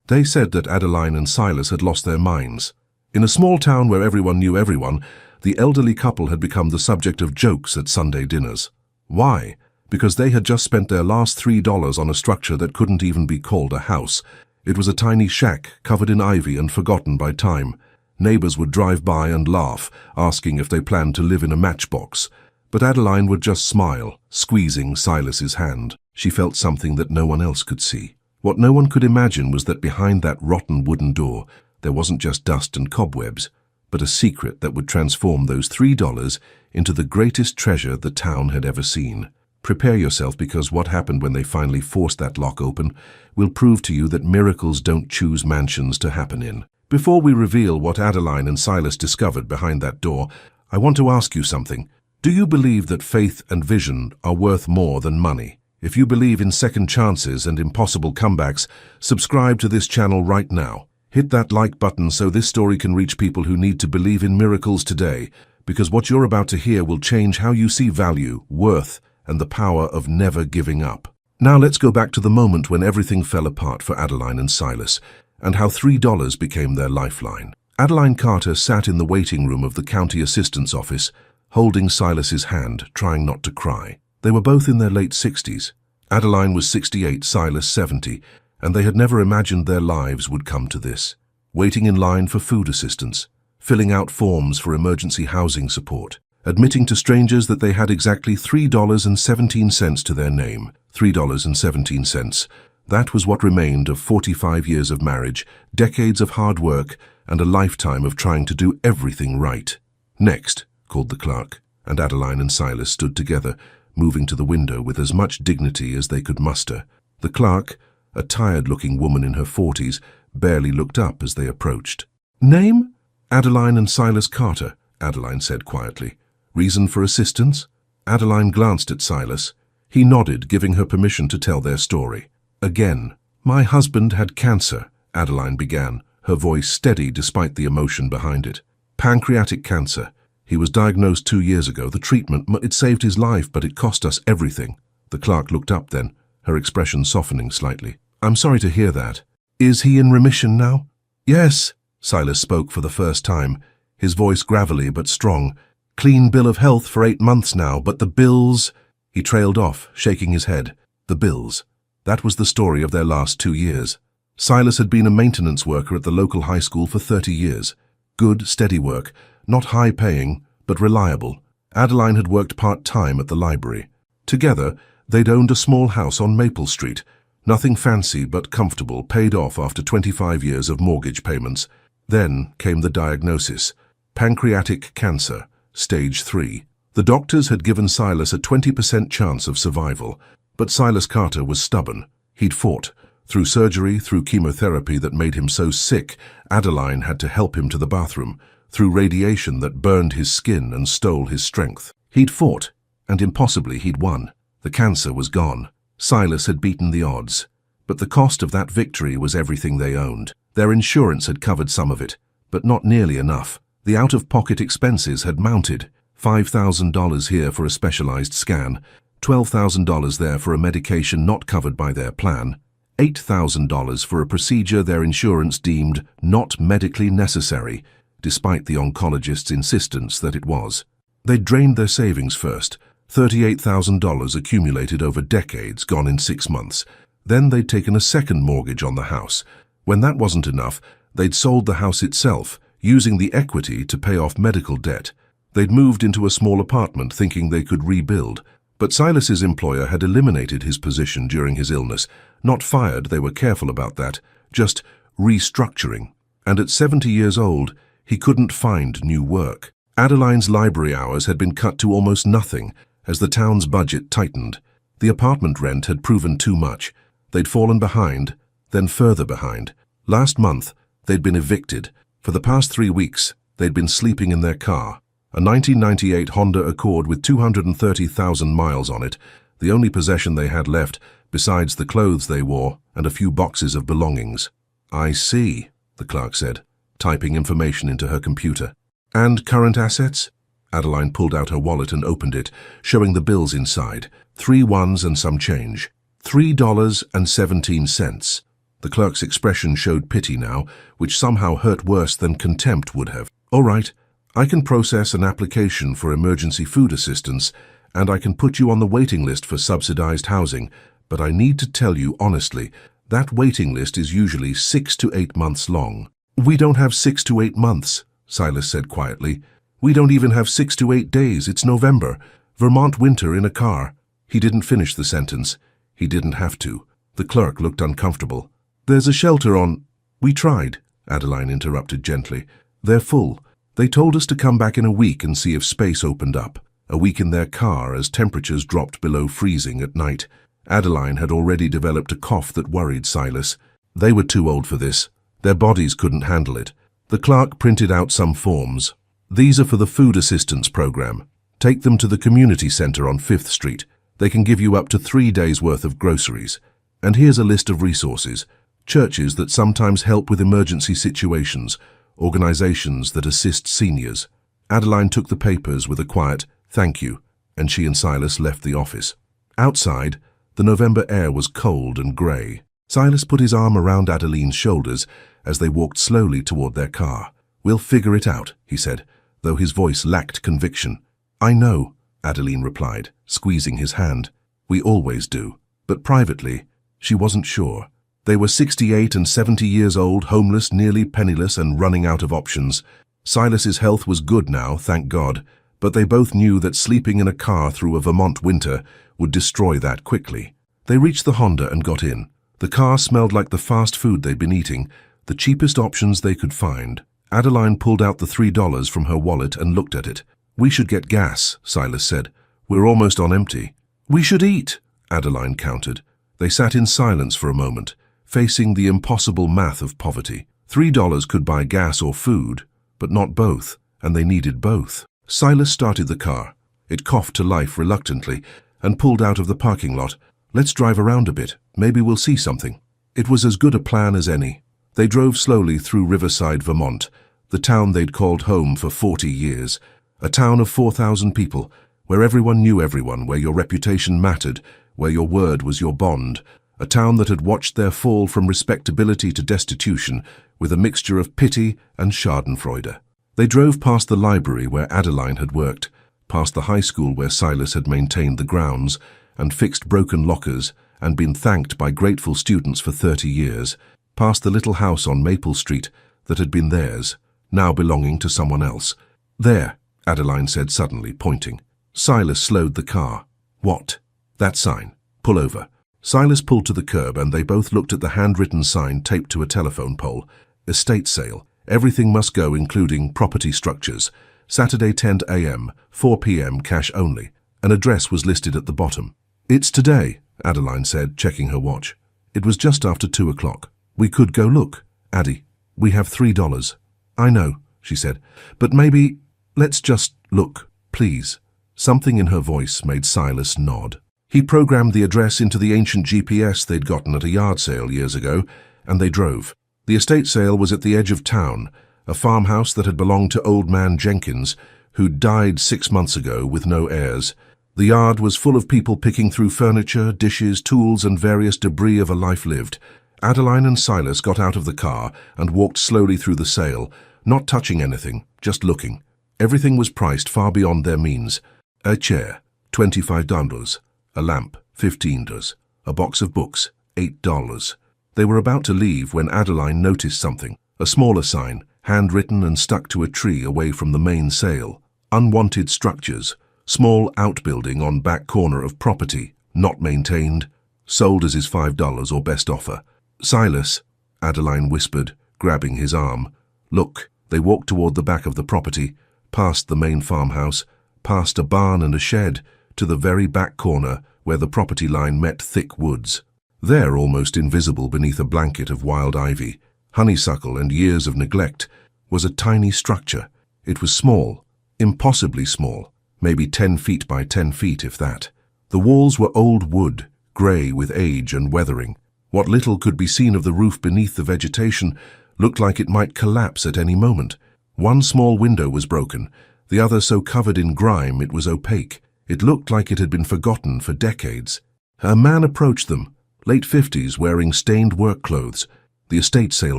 They said that Adeline and Silas had lost their minds. In a small town where everyone knew everyone, the elderly couple had become the subject of jokes at Sunday dinners. Why? Because they had just spent their last $3 on a structure that couldn't even be called a house. It was a tiny shack covered in ivy and forgotten by time. Neighbors would drive by and laugh, asking if they planned to live in a matchbox. But Adeline would just smile, squeezing Silas's hand. She felt something that no one else could see. What no one could imagine was that behind that rotten wooden door, there wasn't just dust and cobwebs, but a secret that would transform those $3 into the greatest treasure the town had ever seen. Prepare yourself, because what happened when they finally forced that lock open will prove to you that miracles don't choose mansions to happen in. Before we reveal what Adeline and Silas discovered behind that door, I want to ask you something. Do you believe that faith and vision are worth more than money? If you believe in second chances and impossible comebacks, subscribe to this channel right now. Hit that like button so this story can reach people who need to believe in miracles today, because what you're about to hear will change how you see value, worth, and the power of never giving up. Now let's go back to the moment when everything fell apart for Adeline and Silas, and how $3 became their lifeline. Adeline Carter sat in the waiting room of the county assistant's office, holding Silas's hand, trying not to cry. They were both in their late 60s. Adeline was 68, Silas 70, and they had never imagined their lives would come to this. Waiting in line for food assistance, filling out forms for emergency housing support, admitting to strangers that they had exactly $3.17 to their name. $3.17. That was what remained of 45 years of marriage, decades of hard work, and a lifetime of trying to do everything right. "Next," called the clerk, and Adeline and Silas stood together, moving to the window with as much dignity as they could muster. The clerk, a tired-looking woman in her 40s, barely looked up as they approached. "Name?" "Adeline and Silas Carter," Adeline said quietly. "Reason for assistance?" Adeline glanced at Silas. He nodded, giving her permission to tell their story. Again, "My husband had cancer," Adeline began, her voice steady despite the emotion behind it. "Pancreatic cancer. He was diagnosed 2 years ago. The treatment, it saved his life, but it cost us everything." The clerk looked up then, her expression softening slightly. "I'm sorry to hear that. Is he in remission now?" "Yes," Silas spoke for the first time, his voice gravelly but strong. "Clean bill of health for 8 months now, but the bills—" He trailed off, shaking his head. The bills. That was the story of their last 2 years. Silas had been a maintenance worker at the local high school for 30 years. Good, steady work, not high-paying, but reliable. Adeline had worked part-time at the library. Together, they'd owned a small house on Maple Street. Nothing fancy but comfortable, paid off after 25 years of mortgage payments. Then came the diagnosis: pancreatic cancer, stage 3. The doctors had given Silas a 20% chance of survival, but Silas Carter was stubborn. He'd fought. Through surgery, through chemotherapy that made him so sick, Adeline had to help him to the bathroom, through radiation that burned his skin and stole his strength. He'd fought, and impossibly he'd won. The cancer was gone. Silas had beaten the odds. But the cost of that victory was everything they owned. Their insurance had covered some of it, but not nearly enough. The out-of-pocket expenses had mounted. $5,000 here for a specialized scan, $12,000 there for a medication not covered by their plan, $8,000 for a procedure their insurance deemed not medically necessary, despite the oncologist's insistence that it was. They'd drained their savings first, $38,000 accumulated over decades, gone in 6 months. Then they'd taken a second mortgage on the house. When that wasn't enough, they'd sold the house itself, using the equity to pay off medical debt. They'd moved into a small apartment thinking they could rebuild, but Silas's employer had eliminated his position during his illness. Not fired, they were careful about that, just restructuring. And at 70 years old, he couldn't find new work. Adeline's library hours had been cut to almost nothing as the town's budget tightened. The apartment rent had proven too much. They'd fallen behind, then further behind. Last month, they'd been evicted. For the past 3 weeks, they'd been sleeping in their car. A 1998 Honda Accord with 230,000 miles on it, the only possession they had left, besides the clothes they wore and a few boxes of belongings. "I see," the clerk said, typing information into her computer. "And current assets?" Adeline pulled out her wallet and opened it, showing the bills inside. 3 ones and some change. $3.17. The clerk's expression showed pity now, which somehow hurt worse than contempt would have. "All right, I can process an application for emergency food assistance, and I can put you on the waiting list for subsidized housing, but I need to tell you honestly, that waiting list is usually 6 to 8 months long." "We don't have 6 to 8 months, Silas said quietly. "We don't even have 6 to 8 days. It's November. Vermont winter in a car." He didn't finish the sentence. He didn't have to. The clerk looked uncomfortable. "There's a shelter on—" "We tried," Adeline interrupted gently. "They're full. They told us to come back in a week and see if space opened up." A week in their car as temperatures dropped below freezing at night. Adeline had already developed a cough that worried Silas. They were too old for this. Their bodies couldn't handle it. The clerk printed out some forms. "These are for the food assistance program. Take them to the community center on 5th Street. They can give you up to 3 days' worth of groceries. And here's a list of resources. Churches that sometimes help with emergency situations. Organizations that assist seniors." Adeline took the papers with a quiet "thank you," and she and Silas left the office. Outside, the November air was cold and grey. Silas put his arm around Adeline's shoulders as they walked slowly toward their car. "We'll figure it out," he said, though his voice lacked conviction. "I know," Adeline replied, squeezing his hand. "We always do." But privately, she wasn't sure. They were 68 and 70 years old, homeless, nearly penniless, and running out of options. Silas's health was good now, thank God, but they both knew that sleeping in a car through a Vermont winter would destroy that quickly. They reached the Honda and got in. The car smelled like the fast food they'd been eating, the cheapest options they could find. Adeline pulled out the $3 from her wallet and looked at it. "We should get gas," Silas said. "We're almost on empty." "We should eat," Adeline countered. They sat in silence for a moment, facing the impossible math of poverty. $3 could buy gas or food, but not both, and they needed both. Silas started the car. It coughed to life reluctantly and pulled out of the parking lot. "Let's drive around a bit. Maybe we'll see something." It was as good a plan as any. They drove slowly through Riverside, Vermont, the town they'd called home for 40 years. A town of 4,000 people, where everyone knew everyone, where your reputation mattered, where your word was your bond. A town that had watched their fall from respectability to destitution with a mixture of pity and schadenfreude. They drove past the library where Adeline had worked, past the high school where Silas had maintained the grounds and fixed broken lockers and been thanked by grateful students for 30 years, past the little house on Maple Street that had been theirs, now belonging to someone else. "There," Adeline said suddenly, pointing. Silas slowed the car. "What?" "That sign. Pull over." Silas pulled to the curb and they both looked at the handwritten sign taped to a telephone pole. "Estate sale. Everything must go, including property structures. Saturday 10 a.m., 4 p.m. cash only." An address was listed at the bottom. "It's today," Adeline said, checking her watch. It was just after 2 o'clock. "We could go look, Addie. We have $3. "I know," she said, "but maybe let's just look, please." Something in her voice made Silas nod. He programmed the address into the ancient GPS they'd gotten at a yard sale years ago, and they drove. The estate sale was at the edge of town, a farmhouse that had belonged to old man Jenkins, who'd died 6 months ago with no heirs. The yard was full of people picking through furniture, dishes, tools, and various debris of a life lived. Adeline and Silas got out of the car and walked slowly through the sale, not touching anything, just looking. Everything was priced far beyond their means. A chair, $25. A lamp, $15. A box of books, $8. They were about to leave when Adeline noticed something. A smaller sign, handwritten and stuck to a tree away from the main sale. "Unwanted structures. Small outbuilding on back corner of property. Not maintained. Sold as his $5 or best offer." "Silas," Adeline whispered, grabbing his arm. "Look." They walked toward the back of the property, past the main farmhouse, past a barn and a shed, to the very back corner where the property line met thick woods. There, almost invisible beneath a blanket of wild ivy, honeysuckle and years of neglect, was a tiny structure. It was small, impossibly small, maybe 10 feet by 10 feet, if that. The walls were old wood, grey with age and weathering. What little could be seen of the roof beneath the vegetation looked like it might collapse at any moment. One small window was broken, the other so covered in grime it was opaque. It looked like it had been forgotten for decades. A man approached them, late 50s, wearing stained work clothes, the estate sale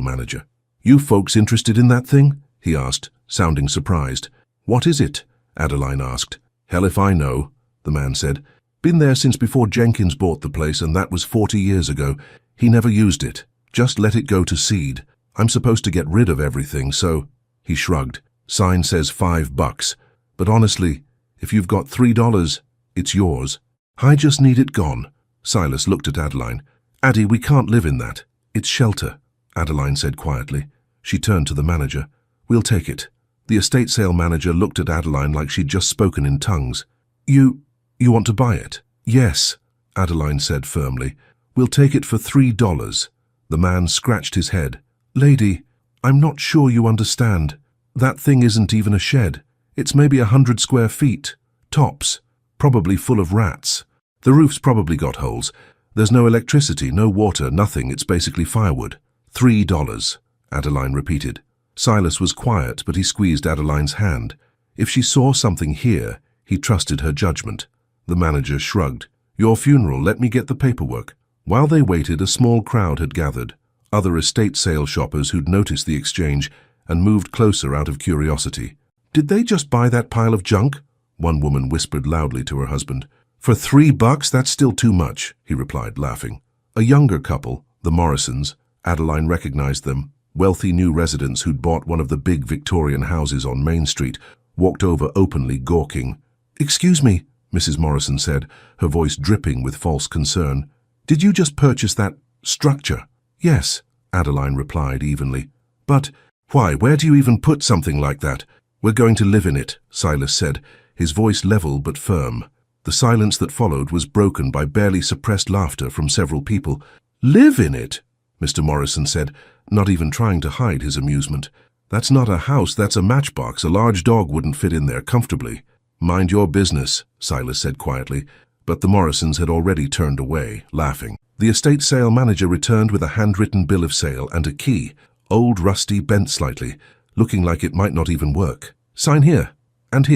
manager. "You folks interested in that thing?" he asked, sounding surprised. "What is it?" Adeline asked. "Hell if I know," the man said. "Been there since before Jenkins bought the place, and that was 40 years ago. He never used it. Just let it go to seed. I'm supposed to get rid of everything, so—" He shrugged. "Sign says $5, but honestly, if you've got $3, it's yours." "I just need it gone." Silas looked at Adeline. "Addie, we can't live in that. It's shelter," Adeline said quietly. She turned to the manager. "We'll take it." The estate sale manager looked at Adeline like she'd just spoken in tongues. You want to buy it?" "Yes," Adeline said firmly. "We'll take it for $3. The man scratched his head. "Lady, I'm not sure you understand. That thing isn't even a shed. It's maybe 100 square feet. Tops. Probably full of rats. The roof's probably got holes. There's no electricity, no water, nothing. It's basically firewood." $3, Adeline repeated. Silas was quiet, but he squeezed Adeline's hand. If she saw something here, he trusted her judgment. The manager shrugged. "Your funeral, let me get the paperwork." While they waited, a small crowd had gathered. Other estate sale shoppers who'd noticed the exchange and moved closer out of curiosity. "Did they just buy that pile of junk?" one woman whispered loudly to her husband. "For $3, that's still too much," he replied, laughing. A younger couple, the Morrisons, Adeline recognized them, wealthy new residents who'd bought one of the big Victorian houses on Main Street, walked over openly gawking. "Excuse me," Mrs. Morrison said, her voice dripping with false concern. "Did you just purchase that structure?" "Yes," Adeline replied evenly. "But why, where do you even put something like that?" "We're going to live in it," Silas said, his voice level but firm. The silence that followed was broken by barely suppressed laughter from several people. "Live in it?" Mr. Morrison said, not even trying to hide his amusement. "That's not a house, that's a matchbox. A large dog wouldn't fit in there comfortably." "Mind your business," Silas said quietly, but the Morrisons had already turned away, laughing. The estate sale manager returned with a handwritten bill of sale and a key, old, rusty, bent slightly, looking like it might not even work. "Sign here, and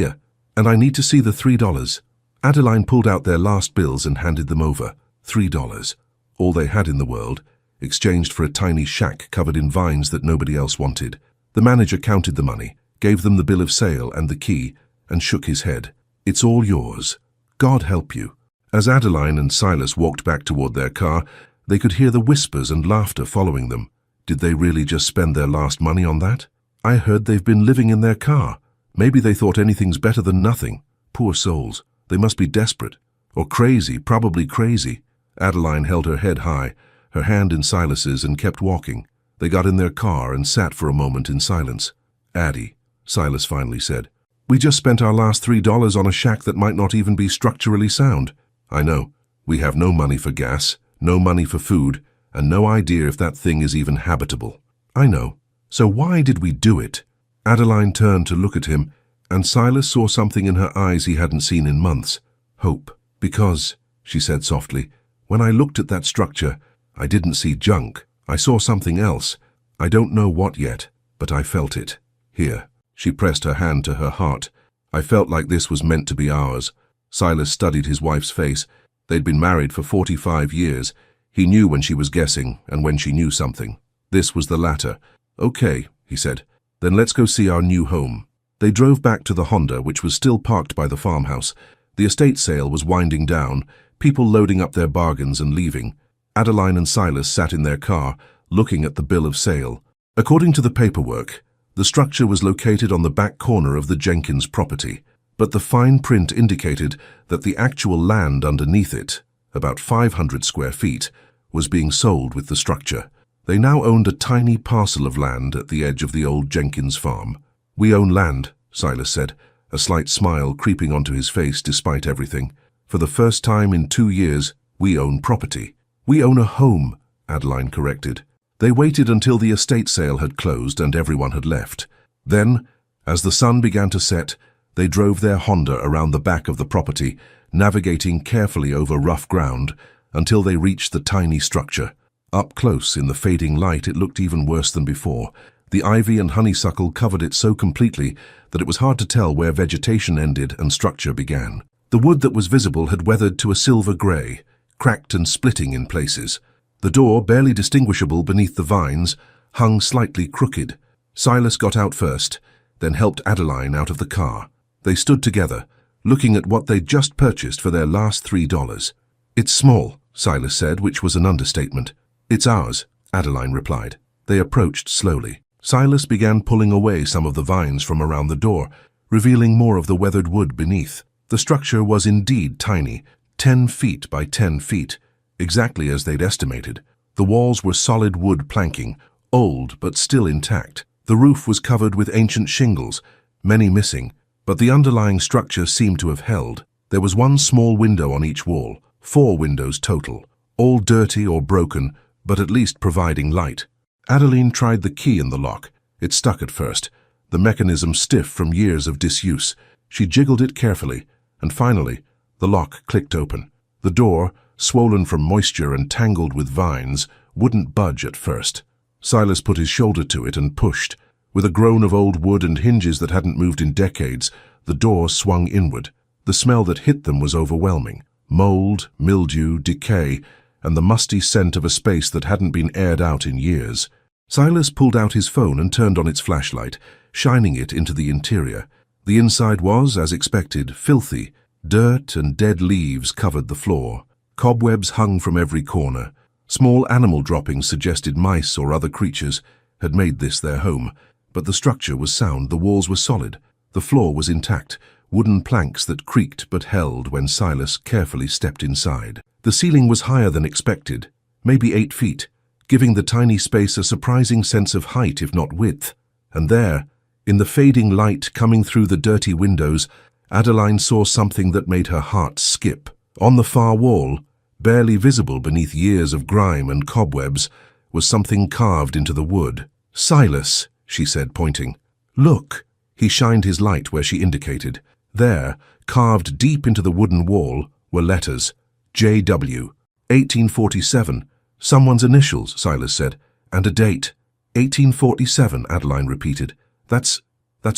I need to see the $3. Adeline pulled out their last bills and handed them over. $3. All they had in the world, exchanged for a tiny shack covered in vines that nobody else wanted. The manager counted the money, gave them the bill of sale and the key, and shook his head. "It's all yours. God help you." As Adeline and Silas walked back toward their car, they could hear the whispers and laughter following them. Did they really just spend their last money on that? "I heard they've been living in their car. Maybe they thought anything's better than nothing. Poor souls. They must be desperate. Or crazy, probably crazy." Adeline held her head high, her hand in Silas's, and kept walking. They got in their car and sat for a moment in silence. "Addie," Silas finally said, "we just spent our last $3 on a shack that might not even be structurally sound." "I know. We have no money for gas, no money for food, and no idea if that thing is even habitable." "I know. So why did we do it?" Adeline turned to look at him, and Silas saw something in her eyes he hadn't seen in months. "Hope. Because," she said softly, "when I looked at that structure, I didn't see junk. I saw something else. I don't know what yet, but I felt it. Here." She pressed her hand to her heart. "I felt like this was meant to be ours." Silas studied his wife's face. They'd been married for 45 years. He knew when she was guessing and when she knew something. This was the latter. "Okay," he said. "Then let's go see our new home." They drove back to the Honda, which was still parked by the farmhouse. The estate sale was winding down, people loading up their bargains and leaving. Adeline and Silas sat in their car, looking at the bill of sale. According to the paperwork, the structure was located on the back corner of the Jenkins property, but the fine print indicated that the actual land underneath it, about 500 square feet, was being sold with the structure. They now owned a tiny parcel of land at the edge of the old Jenkins farm. "We own land," Silas said, a slight smile creeping onto his face despite everything. "For the first time in 2 years, we own property." "We own a home," Adeline corrected. They waited until the estate sale had closed and everyone had left. Then, as the sun began to set, they drove their Honda around the back of the property, navigating carefully over rough ground until they reached the tiny structure. Up close, in the fading light, it looked even worse than before. The ivy and honeysuckle covered it so completely that it was hard to tell where vegetation ended and structure began. The wood that was visible had weathered to a silver gray, cracked and splitting in places. The door, barely distinguishable beneath the vines, hung slightly crooked. Silas got out first, then helped Adeline out of the car. They stood together, looking at what they'd just purchased for their last $3. "It's small," Silas said, which was an understatement. "It's ours," Adeline replied. They approached slowly. Silas began pulling away some of the vines from around the door, revealing more of the weathered wood beneath. The structure was indeed tiny, 10 feet by 10 feet, exactly as they'd estimated. The walls were solid wood planking, old but still intact. The roof was covered with ancient shingles, many missing, but the underlying structure seemed to have held. There was one small window on each wall, 4 windows total, all dirty or broken, but at least providing light. Adeline tried the key in the lock. It stuck at first, the mechanism stiff from years of disuse. She jiggled it carefully, and finally, the lock clicked open. The door, swollen from moisture and tangled with vines, wouldn't budge at first. Silas put his shoulder to it and pushed. With a groan of old wood and hinges that hadn't moved in decades, the door swung inward. The smell that hit them was overwhelming. Mold, mildew, decay, and the musty scent of a space that hadn't been aired out in years. Silas pulled out his phone and turned on its flashlight, shining it into the interior. The inside was, as expected, filthy. Dirt and dead leaves covered the floor. Cobwebs hung from every corner. Small animal droppings suggested mice or other creatures had made this their home. But the structure was sound, the walls were solid. The floor was intact, wooden planks that creaked but held when Silas carefully stepped inside. The ceiling was higher than expected, maybe 8 feet, giving the tiny space a surprising sense of height if not width. And there, in the fading light coming through the dirty windows, Adeline saw something that made her heart skip. On the far wall, barely visible beneath years of grime and cobwebs, was something carved into the wood. "Silas," she said, pointing. "Look." He shined his light where she indicated. There, carved deep into the wooden wall, were letters. J.W. 1847. "Someone's initials," Silas said. "And a date." 1847, Adeline repeated. That's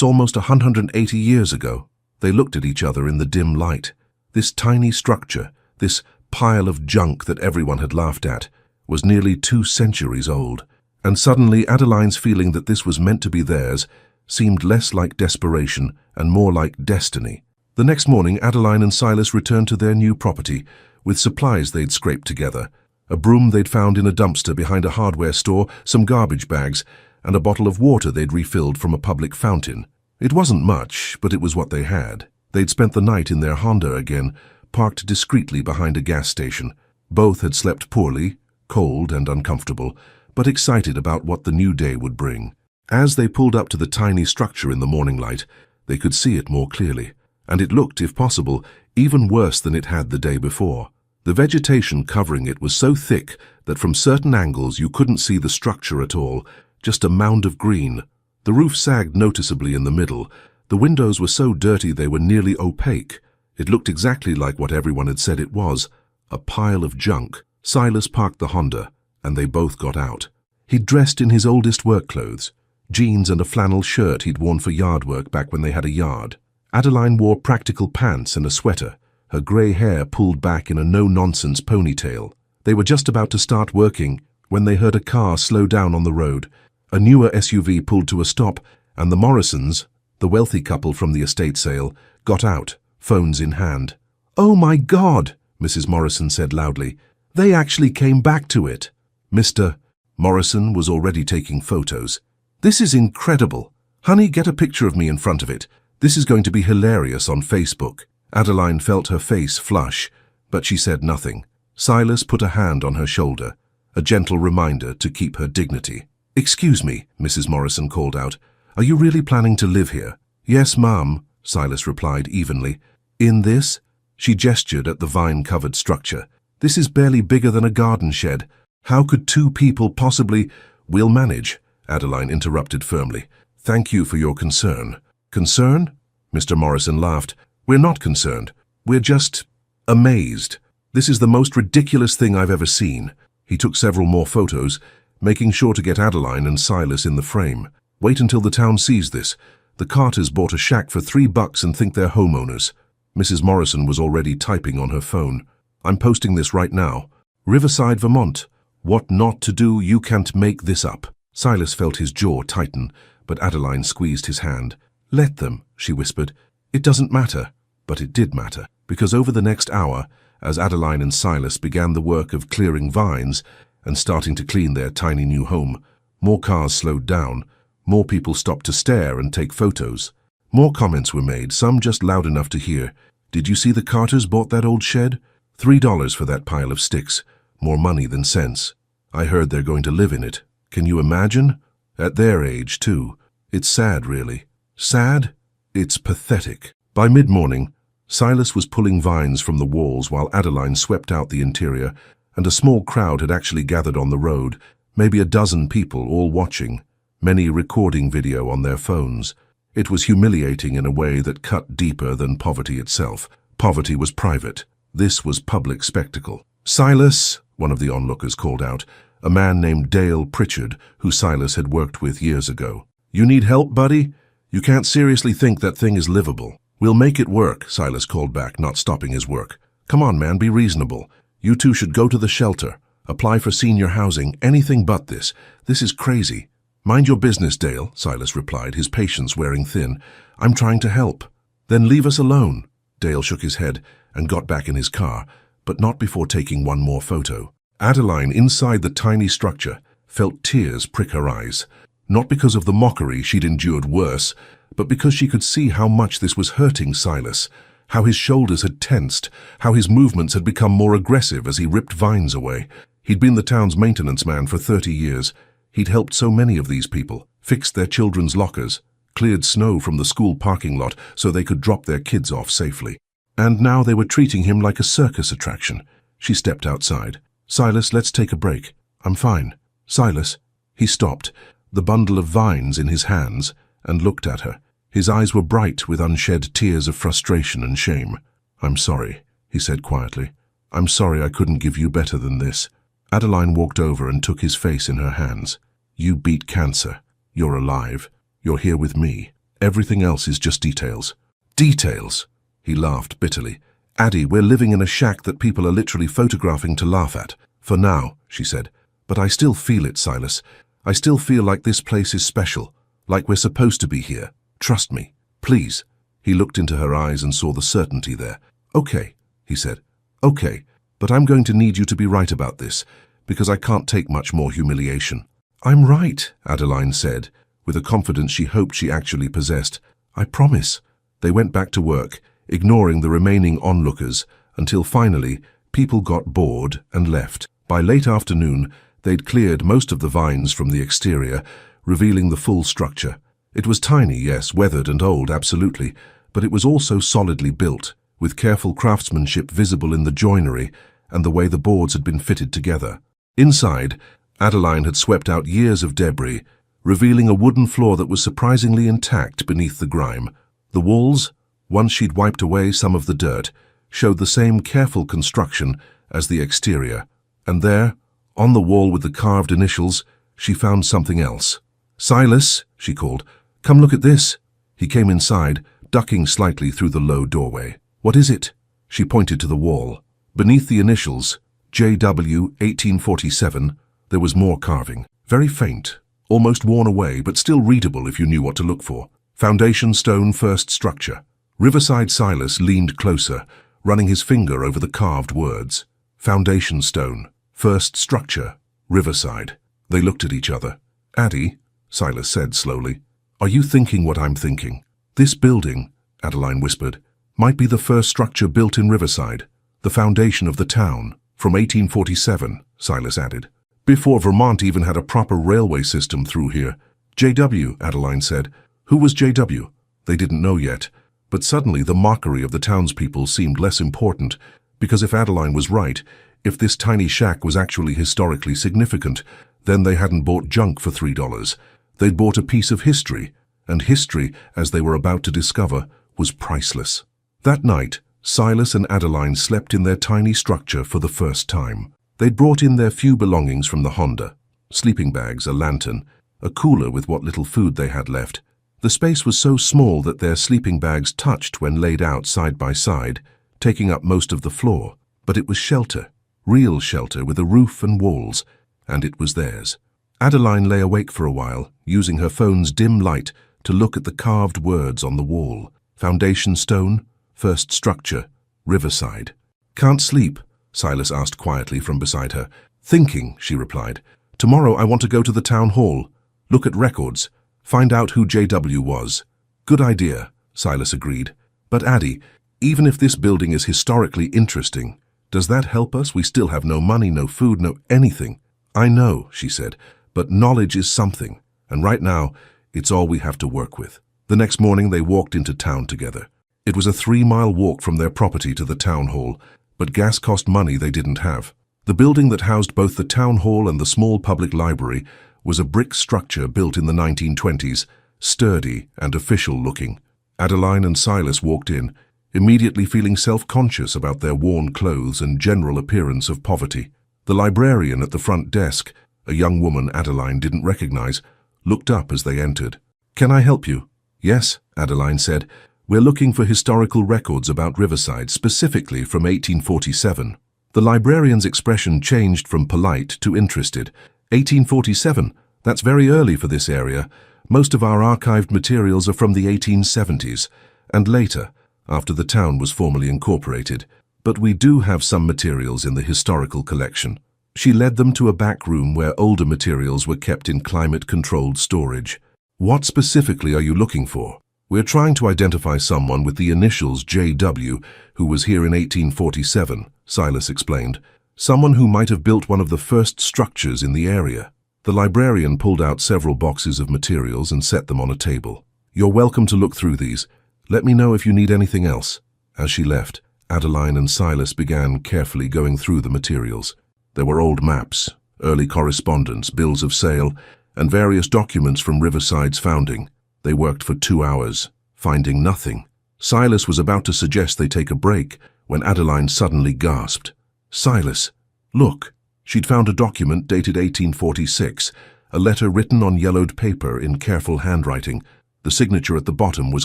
almost 180 years ago." They looked at each other in the dim light. This tiny structure, this pile of junk that everyone had laughed at, was nearly 2 centuries old. And suddenly Adeline's feeling that this was meant to be theirs seemed less like desperation and more like destiny. The next morning, Adeline and Silas returned to their new property with supplies they'd scraped together. A broom they'd found in a dumpster behind a hardware store, some garbage bags, and a bottle of water they'd refilled from a public fountain. It wasn't much, but it was what they had. They'd spent the night in their Honda again, parked discreetly behind a gas station. Both had slept poorly, cold and uncomfortable, but excited about what the new day would bring. As they pulled up to the tiny structure in the morning light, they could see it more clearly, and it looked, if possible, even worse than it had the day before. The vegetation covering it was so thick that from certain angles you couldn't see the structure at all, just a mound of green. The roof sagged noticeably in the middle. The windows were so dirty they were nearly opaque. It looked exactly like what everyone had said it was, a pile of junk. Silas parked the Honda, and they both got out. He'd dressed in his oldest work clothes, jeans and a flannel shirt he'd worn for yard work back when they had a yard. Adeline wore practical pants and a sweater, her grey hair pulled back in a no-nonsense ponytail. They were just about to start working when they heard a car slow down on the road. A newer SUV pulled to a stop, and the Morrisons, the wealthy couple from the estate sale, got out, phones in hand. "Oh my God," Mrs. Morrison said loudly. "They actually came back to it." Mr. Morrison was already taking photos. "This is incredible. Honey, get a picture of me in front of it. This is going to be hilarious on Facebook." Adeline felt her face flush, but she said nothing. Silas put a hand on her shoulder, a gentle reminder to keep her dignity. "Excuse me," Mrs. Morrison called out. "Are you really planning to live here?" "Yes, Ma'am," Silas replied evenly. "In this?" She gestured at the vine-covered structure. "This is barely bigger than a garden shed. How could 2 people possibly—" "We'll manage," Adeline interrupted firmly. "Thank you for your concern." "Concern?" Mr. Morrison laughed. "We're not concerned. We're just amazed. This is the most ridiculous thing I've ever seen." He took several more photos, making sure to get Adeline and Silas in the frame. "Wait until the town sees this. The Carters bought a shack for $3 and think they're homeowners." Mrs. Morrison was already typing on her phone. I'm posting this right now. Riverside, Vermont. What not to do, you can't make this up. Silas felt his jaw tighten, but Adeline squeezed his hand. Let them, she whispered. It doesn't matter. But it did matter, because over the next hour, as Adeline and Silas began the work of clearing vines and starting to clean their tiny new home, more cars slowed down, more people stopped to stare and take photos. More comments were made, some just loud enough to hear. Did you see the Carters bought that old shed? $3 for that pile of sticks. More money than sense. I heard they're going to live in it. Can you imagine? At their age, too. It's sad, really. Sad? It's pathetic. By mid-morning, Silas was pulling vines from the walls while Adeline swept out the interior, and a small crowd had actually gathered on the road, maybe a dozen people all watching, many recording video on their phones. It was humiliating in a way that cut deeper than poverty itself. Poverty was private. This was public spectacle. Silas, one of the onlookers called out, a man named Dale Pritchard, who Silas had worked with years ago. You need help, buddy? You can't seriously think that thing is livable. We'll make it work, Silas called back, not stopping his work. Come on, man, be reasonable. You two should go to the shelter, apply for senior housing, anything but this. This is crazy. Mind your business, Dale, Silas replied, his patience wearing thin. I'm trying to help. Then leave us alone. Dale shook his head and got back in his car, but not before taking one more photo. Adeline, inside the tiny structure, felt tears prick her eyes. Not because of the mockery she'd endured worse, but because she could see how much this was hurting Silas, how his shoulders had tensed, how his movements had become more aggressive as he ripped vines away. He'd been the town's maintenance man for 30 years. He'd helped so many of these people, fixed their children's lockers, cleared snow from the school parking lot so they could drop their kids off safely. And now they were treating him like a circus attraction. She stepped outside. Silas, let's take a break. I'm fine. Silas. He stopped, the bundle of vines in his hands, and looked at her. His eyes were bright with unshed tears of frustration and shame. I'm sorry, he said quietly. I'm sorry I couldn't give you better than this. Adeline walked over and took his face in her hands. You beat cancer. You're alive. You're here with me. Everything else is just details. Details! He laughed bitterly. Addie, we're living in a shack that people are literally photographing to laugh at. For now, she said. But I still feel it, Silas. I still feel like this place is special. Like we're supposed to be here. Trust me. Please. He looked into her eyes and saw the certainty there. Okay, he said. Okay, but I'm going to need you to be right about this, because I can't take much more humiliation. I'm right, Adeline said, with a confidence she hoped she actually possessed. I promise. They went back to work, ignoring the remaining onlookers, until finally people got bored and left. By late afternoon, they'd cleared most of the vines from the exterior, revealing the full structure. It was tiny, yes, weathered and old, absolutely, but it was also solidly built, with careful craftsmanship visible in the joinery and the way the boards had been fitted together. Inside, Adeline had swept out years of debris, revealing a wooden floor that was surprisingly intact beneath the grime. The walls, once she'd wiped away some of the dirt, showed the same careful construction as the exterior. And there, on the wall with the carved initials, she found something else. Silas, she called, come look at this. He came inside, ducking slightly through the low doorway. What is it? She pointed to the wall. Beneath the initials, J.W. 1847, there was more carving. Very faint, almost worn away, but still readable if you knew what to look for. Foundation stone, first structure. Riverside Silas leaned closer, running his finger over the carved words. Foundation stone, first structure, Riverside. They looked at each other. Addie, Silas said slowly, are you thinking what I'm thinking? This building, Adeline whispered, might be the first structure built in Riverside, the foundation of the town, from 1847, Silas added. Before Vermont even had a proper railway system through here. J.W., Adeline said. Who was J.W.? They didn't know yet, but suddenly the mockery of the townspeople seemed less important, because if Adeline was right, if this tiny shack was actually historically significant, then they hadn't bought junk for $3. They'd bought a piece of history, and history, as they were about to discover, was priceless. That night, Silas and Adeline slept in their tiny structure for the first time. They'd brought in their few belongings from the Honda, sleeping bags, a lantern, a cooler with what little food they had left. The space was so small that their sleeping bags touched when laid out side by side, taking up most of the floor. But it was shelter, real shelter with a roof and walls, and it was theirs. Adeline lay awake for a while, using her phone's dim light to look at the carved words on the wall. Foundation stone, first structure, Riverside. "Can't sleep?" Silas asked quietly from beside her. "Thinking," she replied. "Tomorrow I want to go to the town hall, look at records, find out who JW was." "Good idea," Silas agreed. "But Addie, even if this building is historically interesting, does that help us? We still have no money, no food, no anything." "I know," she said, "but knowledge is something, and right now, it's all we have to work with." The next morning they walked into town together. It was a 3-mile walk from their property to the town hall, but gas cost money they didn't have. The building that housed both the town hall and the small public library was a brick structure built in the 1920s, sturdy and official-looking. Adeline and Silas walked in, immediately feeling self-conscious about their worn clothes and general appearance of poverty. The librarian at the front desk, a young woman Adeline didn't recognize, looked up as they entered. "Can I help you?" "Yes," Adeline said. "We're looking for historical records about Riverside, specifically from 1847. The librarian's expression changed from polite to interested. "1847? That's very early for this area. Most of our archived materials are from the 1870s, and later, after the town was formally incorporated. But we do have some materials in the historical collection." She led them to a back room where older materials were kept in climate-controlled storage. "What specifically are you looking for?" "We're trying to identify someone with the initials JW who was here in 1847, Silas explained. "Someone who might have built one of the first structures in the area." The librarian pulled out several boxes of materials and set them on a table. "You're welcome to look through these. Let me know if you need anything else." As she left, Adeline and Silas began carefully going through the materials. There were old maps, early correspondence, bills of sale, and various documents from Riverside's founding. They worked for 2 hours, finding nothing. Silas was about to suggest they take a break when Adeline suddenly gasped. "Silas, look!" She'd found a document dated 1846, a letter written on yellowed paper in careful handwriting. The signature at the bottom was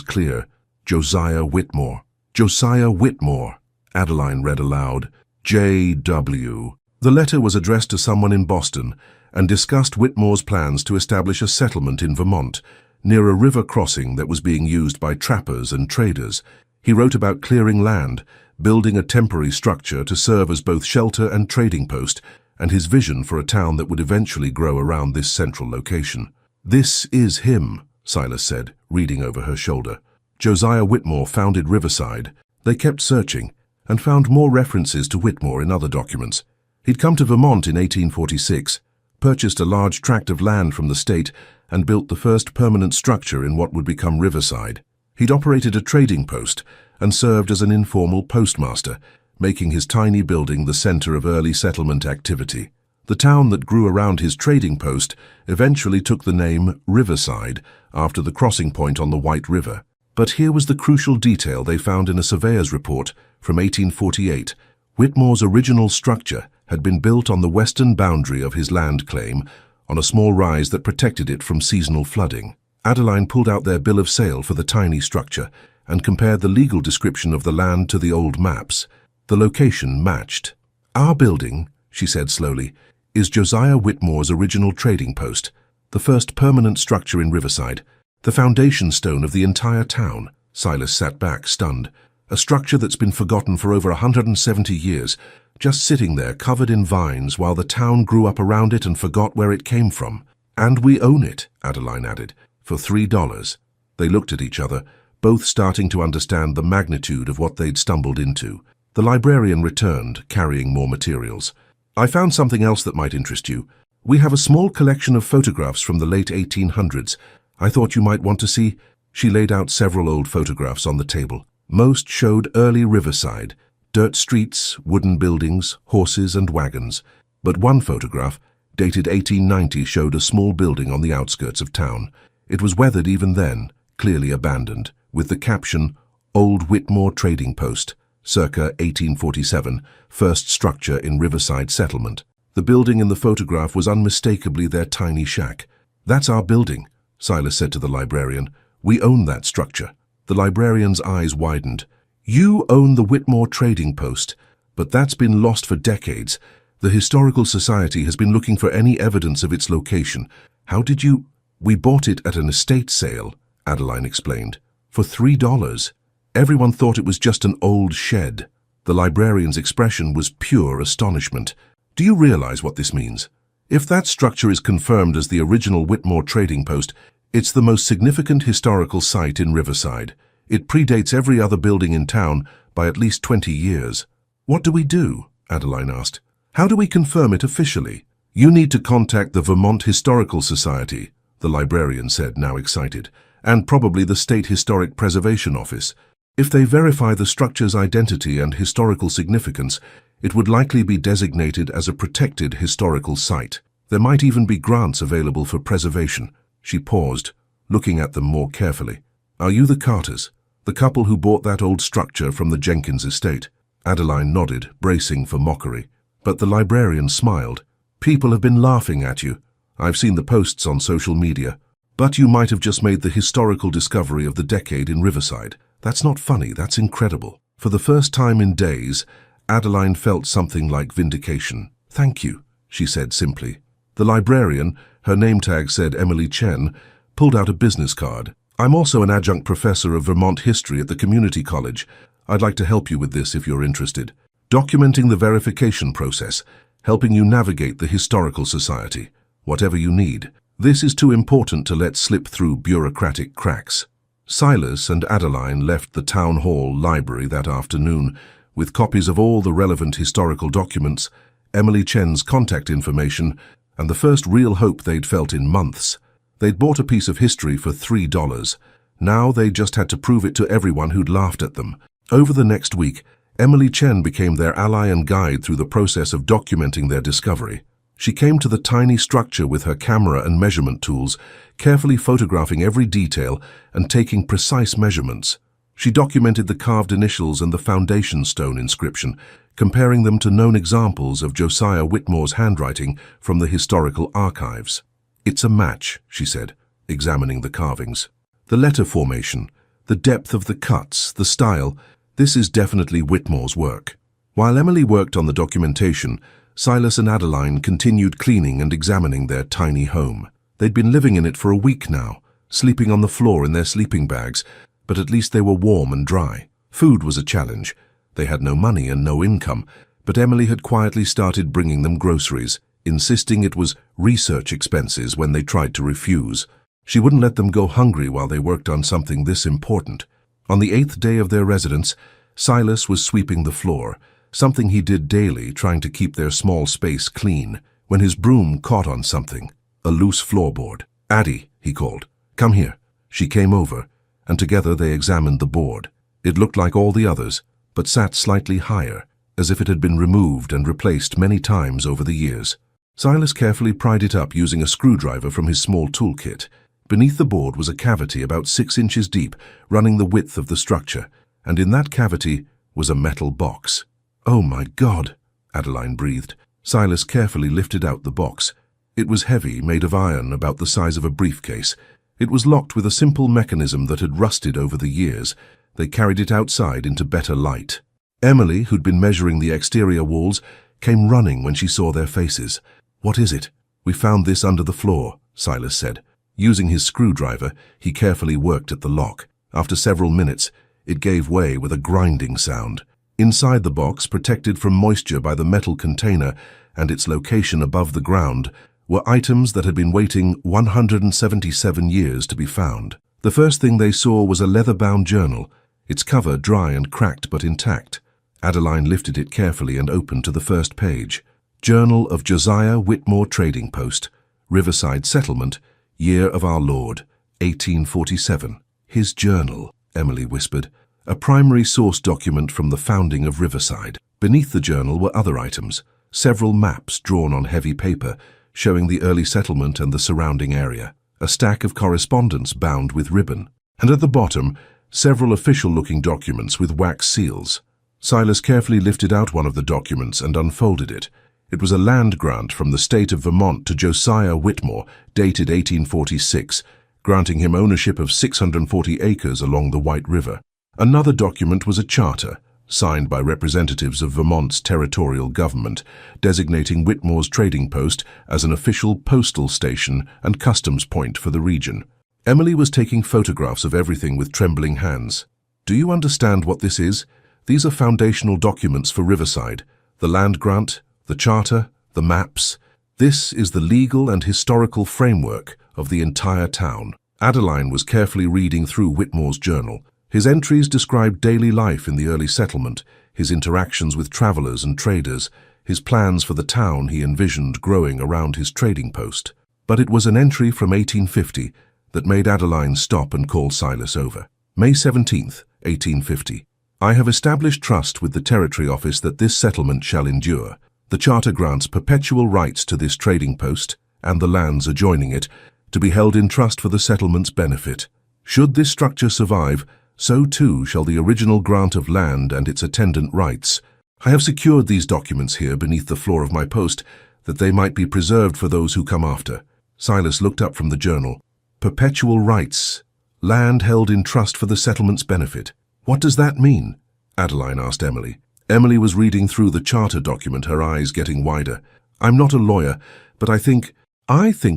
clear: Josiah Whitmore. "Josiah Whitmore," Adeline read aloud. "J.W." The letter was addressed to someone in Boston and discussed Whitmore's plans to establish a settlement in Vermont, near a river crossing that was being used by trappers and traders. He wrote about clearing land, building a temporary structure to serve as both shelter and trading post, and his vision for a town that would eventually grow around this central location. "This is him," Silas said, reading over her shoulder. "Josiah Whitmore founded Riverside." They kept searching and found more references to Whitmore in other documents. He'd come to Vermont in 1846, purchased a large tract of land from the state, and built the first permanent structure in what would become Riverside. He'd operated a trading post and served as an informal postmaster, making his tiny building the center of early settlement activity. The town that grew around his trading post eventually took the name Riverside after the crossing point on the White River. But here was the crucial detail they found in a surveyor's report from 1848. Whitmore's original structure had been built on the western boundary of his land claim, on a small rise that protected it from seasonal flooding. Adeline pulled out their bill of sale for the tiny structure and compared the legal description of the land to the old maps. The location matched. "Our building," she said slowly, "is Josiah Whitmore's original trading post, the first permanent structure in Riverside, the foundation stone of the entire town." Silas sat back, stunned. "A structure that's been forgotten for over 170 years, just sitting there covered in vines while the town grew up around it and forgot where it came from. And we own it," Adeline added, "for $3. They looked at each other, both starting to understand the magnitude of what they'd stumbled into. The librarian returned, carrying more materials. "I found something else that might interest you. We have a small collection of photographs from the late 1800s. I thought you might want to see." She laid out several old photographs on the table. Most showed early Riverside, dirt streets, wooden buildings, horses and wagons. But one photograph, dated 1890, showed a small building on the outskirts of town. It was weathered even then, clearly abandoned, with the caption, "Old Whitmore Trading Post, circa 1847, first structure in Riverside settlement." The building in the photograph was unmistakably their tiny shack. "That's our building," Silas said to the librarian. "We own that structure." The librarian's eyes widened. "You own the Whitmore Trading Post, But that's been lost for decades. The Historical Society has been looking for any evidence of its location. How did you... We bought it at an estate sale, Adeline explained, for $3. Everyone thought it was just an old shed. The librarian's expression was pure astonishment. Do you realize what this means? If that structure is confirmed as the original Whitmore trading post, it's the most significant historical site in Riverside. It predates every other building in town by at least 20 years. What do we do? Adeline asked. How do we confirm it officially? You need to contact the Vermont Historical Society, the librarian said, now excited, and probably the State Historic Preservation Office. If they verify the structure's identity and historical significance, it would likely be designated as a protected historical site. There might even be grants available for preservation. She paused, looking at them more carefully. Are you the Carters, the couple who bought that old structure from the Jenkins estate? Adeline nodded, bracing for mockery. But the librarian smiled. People have been laughing at you. I've seen the posts on social media. But you might have just made the historical discovery of the decade in Riverside. That's not funny, that's incredible. For the first time in days, Adeline felt something like vindication. Thank you, she said simply. The librarian, her name tag said Emily Chen, pulled out a business card. I'm also an adjunct professor of Vermont history at the community college. I'd like to help you with this if you're interested. Documenting the verification process, helping you navigate the Historical Society, whatever you need. This is too important to let slip through bureaucratic cracks. Silas and Adeline left the town hall library that afternoon with copies of all the relevant historical documents, Emily Chen's contact information, and the first real hope they'd felt in months. They'd bought a piece of history for $3. Now they just had to prove it to everyone who'd laughed at them. Over the next week, Emily Chen became their ally and guide through the process of documenting their discovery. She came to the tiny structure with her camera and measurement tools, carefully photographing every detail and taking precise measurements. She documented the carved initials and the foundation stone inscription, comparing them to known examples of Josiah Whitmore's handwriting from the historical archives. It's a match, she said, examining the carvings. The letter formation, the depth of the cuts, the style, this is definitely Whitmore's work. While Emily worked on the documentation, Silas and Adeline continued cleaning and examining their tiny home. They'd been living in it for a week now, sleeping on the floor in their sleeping bags, but at least they were warm and dry. Food was a challenge. They had no money and no income, but Emily had quietly started bringing them groceries, insisting it was research expenses when they tried to refuse. She wouldn't let them go hungry while they worked on something this important. On the 8th day of their residence, Silas was sweeping the floor, something he did daily, trying to keep their small space clean, when his broom caught on something, a loose floorboard. "Addie," he called, "come here." She came over, and together they examined the board. It looked like all the others, but sat slightly higher, as if it had been removed and replaced many times over the years. Silas carefully pried it up using a screwdriver from his small toolkit. Beneath the board was a cavity about 6 inches deep, running the width of the structure, and in that cavity was a metal box. "Oh my God," Adeline breathed. Silas carefully lifted out the box. It was heavy, made of iron, about the size of a briefcase. It was locked with a simple mechanism that had rusted over the years. They carried it outside into better light. Emily, who'd been measuring the exterior walls, came running when she saw their faces. "What is it?" "We found this under the floor," Silas said. Using his screwdriver, he carefully worked at the lock. After several minutes, it gave way with a grinding sound. Inside the box, protected from moisture by the metal container and its location above the ground, were items that had been waiting 177 years to be found. The first thing they saw was a leather-bound journal, its cover dry and cracked but intact. Adeline lifted it carefully and opened to the first page. Journal of Josiah Whitmore Trading Post, Riverside Settlement, Year of Our Lord, 1847. His journal, Emily whispered, a primary source document from the founding of Riverside. Beneath the journal were other items, several maps drawn on heavy paper, showing the early settlement and the surrounding area, a stack of correspondence bound with ribbon, and at the bottom, several official-looking documents with wax seals. Silas carefully lifted out one of the documents and unfolded it. It was a land grant from the state of Vermont to Josiah Whitmore, dated 1846, granting him ownership of 640 acres along the White River. Another document was a charter, signed by representatives of Vermont's territorial government, designating Whitmore's trading post as an official postal station and customs point for the region. Emily was taking photographs of everything with trembling hands. "Do you understand what this is? These are foundational documents for Riverside. The land grant, the charter, the maps. This is the legal and historical framework of the entire town." Adeline was carefully reading through Whitmore's journal. His entries described daily life in the early settlement, his interactions with travelers and traders, his plans for the town he envisioned growing around his trading post. But it was an entry from 1850 that made Adeline stop and call Silas over. May 17th, 1850. "I have established trust with the Territory Office that this settlement shall endure. The Charter grants perpetual rights to this trading post and the lands adjoining it, to be held in trust for the settlement's benefit. Should this structure survive, so too shall the original grant of land and its attendant rights. I have secured these documents here beneath the floor of my post, that they might be preserved for those who come after." Silas looked up from the journal. "Perpetual rights. Land held in trust for the settlement's benefit. What does that mean?" Adeline asked Emily. Emily was reading through the charter document, her eyes getting wider. "I'm not a lawyer, but I think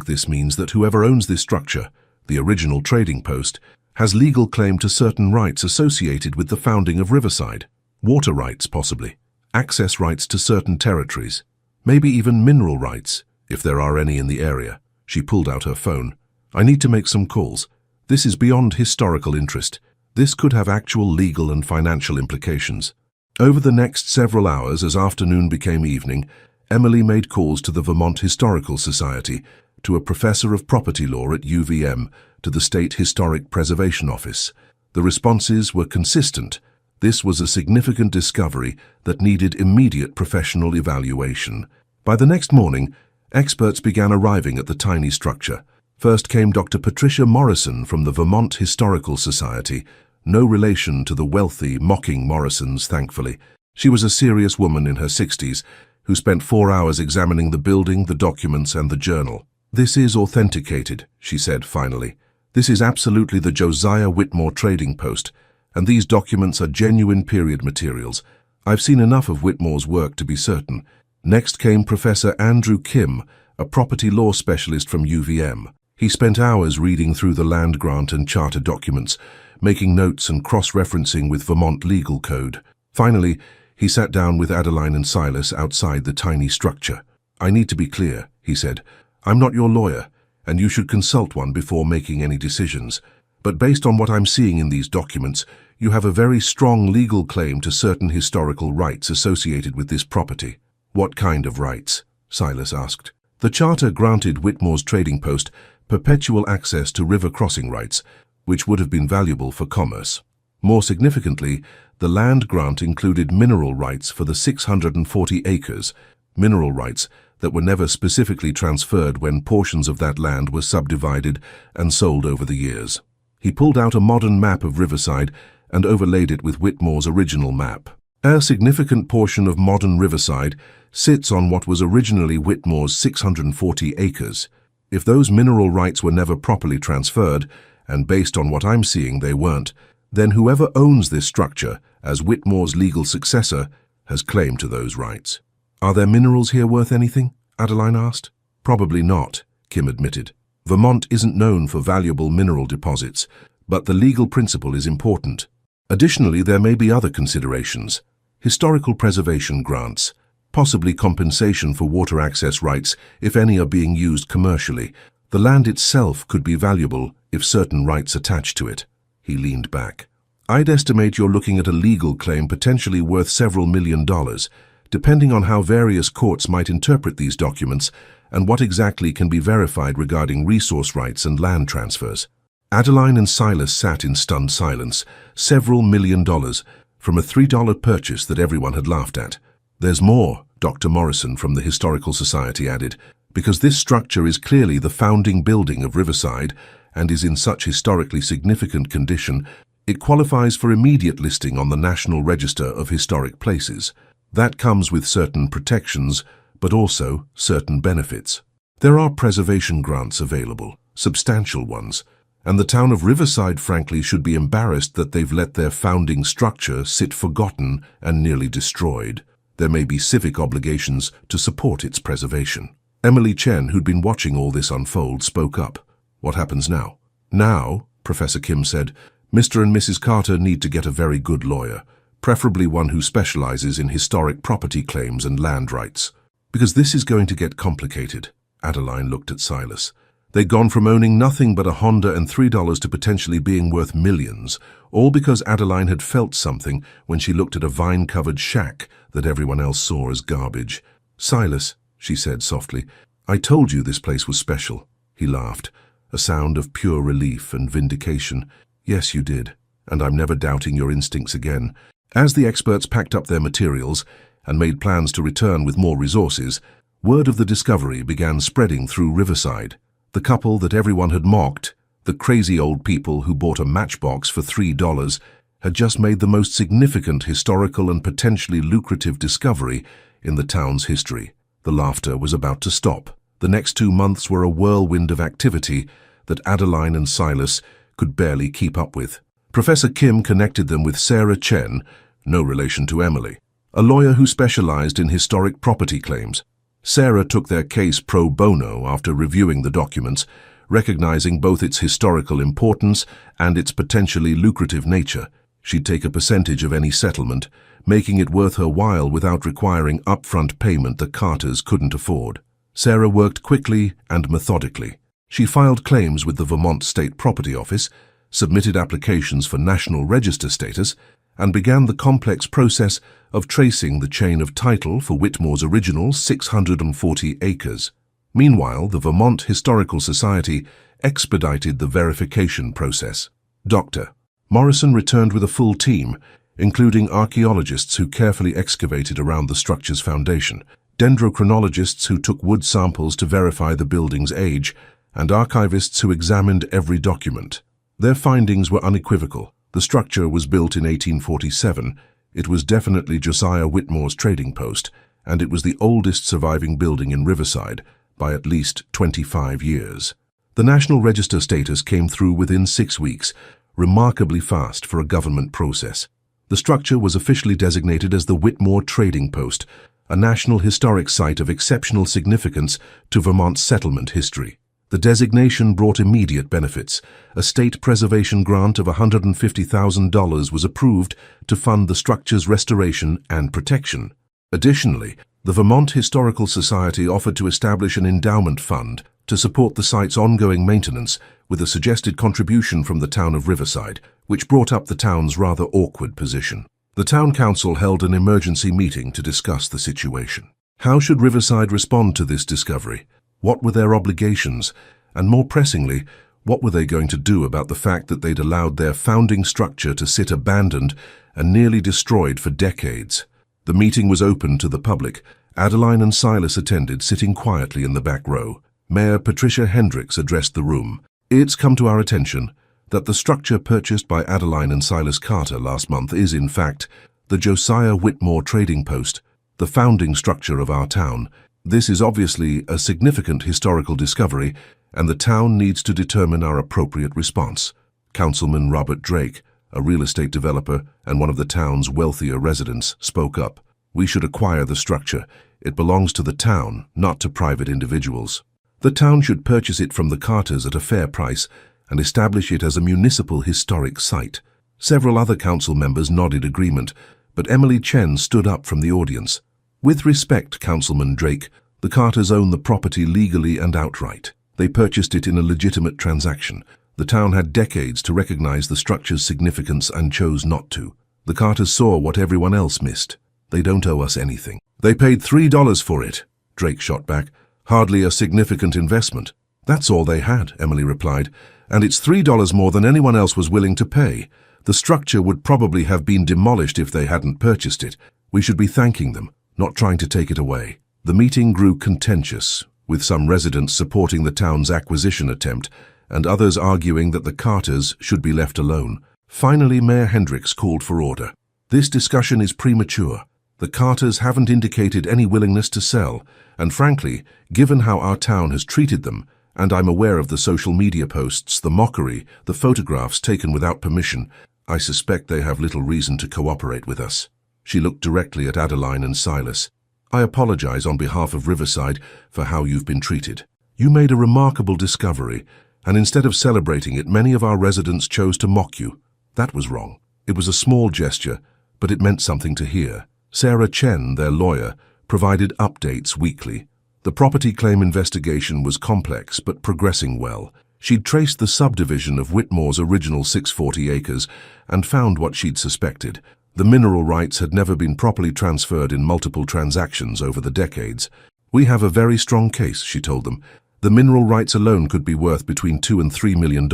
this means that whoever owns this structure, the original trading post, has legal claim to certain rights associated with the founding of Riverside. Water rights, possibly. Access rights to certain territories. Maybe even mineral rights, if there are any in the area." She pulled out her phone. "I need to make some calls. This is beyond historical interest. This could have actual legal and financial implications." Over the next several hours, as afternoon became evening, Emily made calls to the Vermont Historical Society, to a professor of property law at UVM, to the State Historic Preservation Office. The responses were consistent. This was a significant discovery that needed immediate professional evaluation. By the next morning, experts began arriving at the tiny structure. First came Dr. Patricia Morrison from the Vermont Historical Society, no relation to the wealthy, mocking Morrisons, thankfully. She was a serious woman in her 60s, who spent 4 hours examining the building, the documents, and the journal. "This is authenticated," she said finally. "This is absolutely the Josiah Whitmore trading post, and these documents are genuine period materials. I've seen enough of Whitmore's work to be certain." Next came Professor Andrew Kim, a property law specialist from UVM. He spent hours reading through the land grant and charter documents, making notes and cross-referencing with Vermont legal code. Finally, he sat down with Adeline and Silas outside the tiny structure. "I need to be clear," he said. "I'm not your lawyer, and you should consult one before making any decisions. But based on what I'm seeing in these documents, you have a very strong legal claim to certain historical rights associated with this property." "What kind of rights?" Silas asked. "The charter granted Whitmore's trading post perpetual access to river crossing rights, which would have been valuable for commerce. More significantly, the land grant included mineral rights for the 640 acres, mineral rights that were never specifically transferred when portions of that land were subdivided and sold over the years." He pulled out a modern map of Riverside and overlaid it with Whitmore's original map. A significant portion of modern Riverside sits on what was originally Whitmore's 640 acres. If those mineral rights were never properly transferred, and based on what I'm seeing they weren't, then whoever owns this structure, as Whitmore's legal successor, has claim to those rights. "Are there minerals here worth anything?" Adeline asked. "Probably not," Kim admitted. "Vermont isn't known for valuable mineral deposits, but the legal principle is important. Additionally, there may be other considerations. Historical preservation grants, possibly compensation for water access rights if any are being used commercially. The land itself could be valuable if certain rights attach to it." He leaned back. "I'd estimate you're looking at a legal claim potentially worth several $1,000,000, depending on how various courts might interpret these documents and what exactly can be verified regarding resource rights and land transfers." Adeline and Silas sat in stunned silence. Several $1,000,000 from a $3 purchase that everyone had laughed at. "There's more," Dr. Morrison from the Historical Society added, "because this structure is clearly the founding building of Riverside and is in such historically significant condition, it qualifies for immediate listing on the National Register of Historic Places. That comes with certain protections, but also certain benefits. There are preservation grants available, substantial ones, And the town of Riverside, frankly, should be embarrassed that they've let their founding structure sit forgotten and nearly destroyed. There may be civic obligations to support its preservation. Emily Chen, who'd been watching all this unfold, spoke up. What happens now? Now, Professor Kim said, Mr. and Mrs. Carter need to get a very good lawyer, preferably one who specializes in historic property claims and land rights. Because this is going to get complicated. Adeline looked at Silas. They'd gone from owning nothing but a Honda and $3 to potentially being worth millions, all because Adeline had felt something when she looked at a vine-covered shack that everyone else saw as garbage. Silas, she said softly, I told you this place was special. He laughed, a sound of pure relief and vindication. Yes, you did, and I'm never doubting your instincts again. As the experts packed up their materials and made plans to return with more resources, word of the discovery began spreading through Riverside. The couple that everyone had mocked, the crazy old people who bought a matchbox for $3, had just made the most significant historical and potentially lucrative discovery in the town's history. The laughter was about to stop. The next 2 months were a whirlwind of activity that Adeline and Silas could barely keep up with. Professor Kim connected them with Sarah Chen, no relation to Emily, a lawyer who specialized in historic property claims. Sarah took their case pro bono after reviewing the documents, recognizing both its historical importance and its potentially lucrative nature. She'd take a percentage of any settlement, making it worth her while without requiring upfront payment the Carters couldn't afford. Sarah worked quickly and methodically. She filed claims with the Vermont State Property Office, submitted applications for National Register status, and began the complex process of tracing the chain of title for Whitmore's original 640 acres. Meanwhile, the Vermont Historical Society expedited the verification process. Dr. Morrison returned with a full team, including archaeologists who carefully excavated around the structure's foundation, dendrochronologists who took wood samples to verify the building's age, and archivists who examined every document. Their findings were unequivocal. The structure was built in 1847. It was definitely Josiah Whitmore's trading post, and it was the oldest surviving building in Riverside by at least 25 years. The National Register status came through within 6 weeks, remarkably fast for a government process. The structure was officially designated as the Whitmore Trading Post, a National Historic Site of exceptional significance to Vermont's settlement history. The designation brought immediate benefits. A state preservation grant of $150,000 was approved to fund the structure's restoration and protection. Additionally, the Vermont Historical Society offered to establish an endowment fund to support the site's ongoing maintenance with a suggested contribution from the town of Riverside, which brought up the town's rather awkward position. The town council held an emergency meeting to discuss the situation. How should Riverside respond to this discovery? What were their obligations? And more pressingly, what were they going to do about the fact that they'd allowed their founding structure to sit abandoned and nearly destroyed for decades? The meeting was open to the public. Adeline and Silas attended, sitting quietly in the back row. Mayor Patricia Hendricks addressed the room. It's come to our attention that the structure purchased by Adeline and Silas Carter last month is, in fact, the Josiah Whitmore Trading Post, the founding structure of our town. This is obviously a significant historical discovery, and the town needs to determine our appropriate response. Councilman Robert Drake, a real estate developer and one of the town's wealthier residents, spoke up. We should acquire the structure. It belongs to the town, not to private individuals. The town should purchase it from the Carters at a fair price and establish it as a municipal historic site. Several other council members nodded agreement, but Emily Chen stood up from the audience. With respect, Councilman Drake, the Carters own the property legally and outright. They purchased it in a legitimate transaction. The town had decades to recognize the structure's significance and chose not to. The Carters saw what everyone else missed. They don't owe us anything. They paid $3 for it, Drake shot back. Hardly a significant investment. That's all they had, Emily replied, and it's $3 more than anyone else was willing to pay. The structure would probably have been demolished if they hadn't purchased it. We should be thanking them, not trying to take it away. The meeting grew contentious, with some residents supporting the town's acquisition attempt and others arguing that the Carters should be left alone. Finally, Mayor Hendricks called for order. This discussion is premature. The Carters haven't indicated any willingness to sell, and frankly, given how our town has treated them, And I'm aware of the social media posts, the mockery, the photographs taken without permission. I suspect they have little reason to cooperate with us." She looked directly at Adeline and Silas. "I apologize on behalf of Riverside for how you've been treated. You made a remarkable discovery, and instead of celebrating it, many of our residents chose to mock you. That was wrong. It was a small gesture, but it meant something to hear." Sarah Chen, their lawyer, provided updates weekly. The property claim investigation was complex but progressing well. She'd traced the subdivision of Whitmore's original 640 acres and found what she'd suspected. The mineral rights had never been properly transferred in multiple transactions over the decades. "We have a very strong case," she told them. "The mineral rights alone could be worth between $2 and $3 million,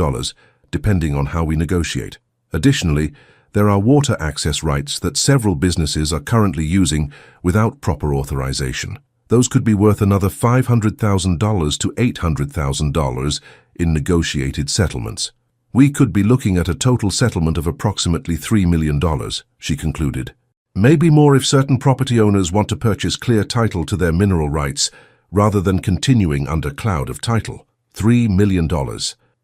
depending on how we negotiate. Additionally, there are water access rights that several businesses are currently using without proper authorization. Those could be worth another $500,000 to $800,000 in negotiated settlements. We could be looking at a total settlement of approximately $3 million, she concluded. Maybe more if certain property owners want to purchase clear title to their mineral rights rather than continuing under cloud of title. $3 million.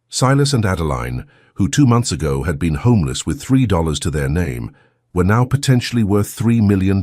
Silas and Adeline, who 2 months ago had been homeless with $3 to their name, were now potentially worth $3 million.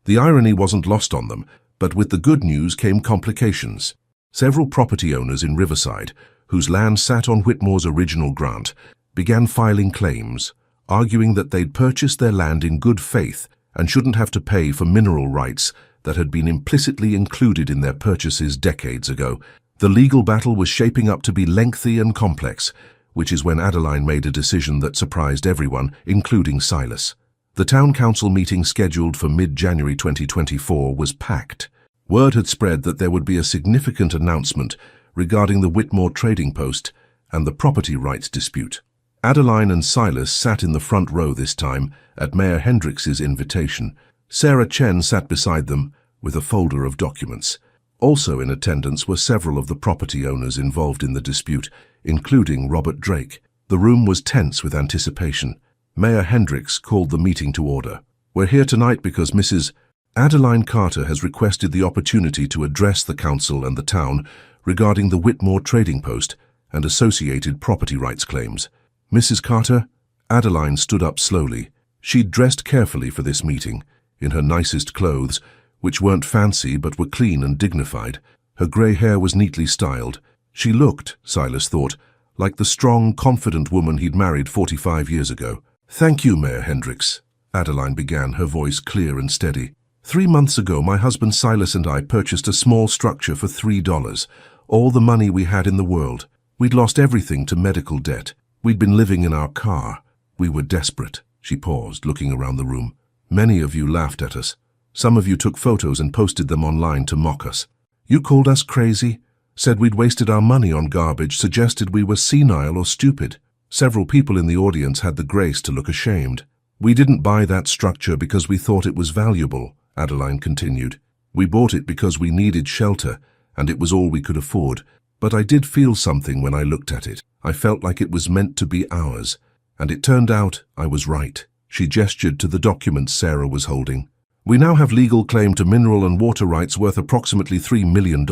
The irony wasn't lost on them, but with the good news came complications. Several property owners in Riverside, whose land sat on Whitmore's original grant, began filing claims, arguing that they'd purchased their land in good faith and shouldn't have to pay for mineral rights that had been implicitly included in their purchases decades ago. The legal battle was shaping up to be lengthy and complex, which is when Adeline made a decision that surprised everyone, including Silas. The town council meeting scheduled for mid-January 2024 was packed. Word had spread that there would be a significant announcement regarding the Whitmore trading post and the property rights dispute. Adeline and Silas sat in the front row this time, at Mayor Hendricks's invitation. Sarah Chen sat beside them with a folder of documents. Also in attendance were several of the property owners involved in the dispute, including Robert Drake. The room was tense with anticipation. Mayor Hendricks called the meeting to order. "We're here tonight because Mrs. Adeline Carter has requested the opportunity to address the council and the town regarding the Whitmore trading post and associated property rights claims." "Mrs. Carter?" Adeline stood up slowly. She'd dressed carefully for this meeting, in her nicest clothes, which weren't fancy but were clean and dignified. Her grey hair was neatly styled. She looked, Silas thought, like the strong, confident woman he'd married 45 years ago. "Thank you, Mayor Hendricks," Adeline began, her voice clear and steady. 3 months ago, my husband Silas and I purchased a small structure for $3, all the money we had in the world. We'd lost everything to medical debt. We'd been living in our car. We were desperate." She paused, looking around the room. "Many of you laughed at us. Some of you took photos and posted them online to mock us. You called us crazy, said we'd wasted our money on garbage, suggested we were senile or stupid. Several people in the audience had the grace to look ashamed. We didn't buy that structure because we thought it was valuable," Adeline continued. "We bought it because we needed shelter, and it was all we could afford. But I did feel something when I looked at it. I felt like it was meant to be ours. And it turned out I was right." She gestured to the documents Sarah was holding. "We now have legal claim to mineral and water rights worth approximately $3 million.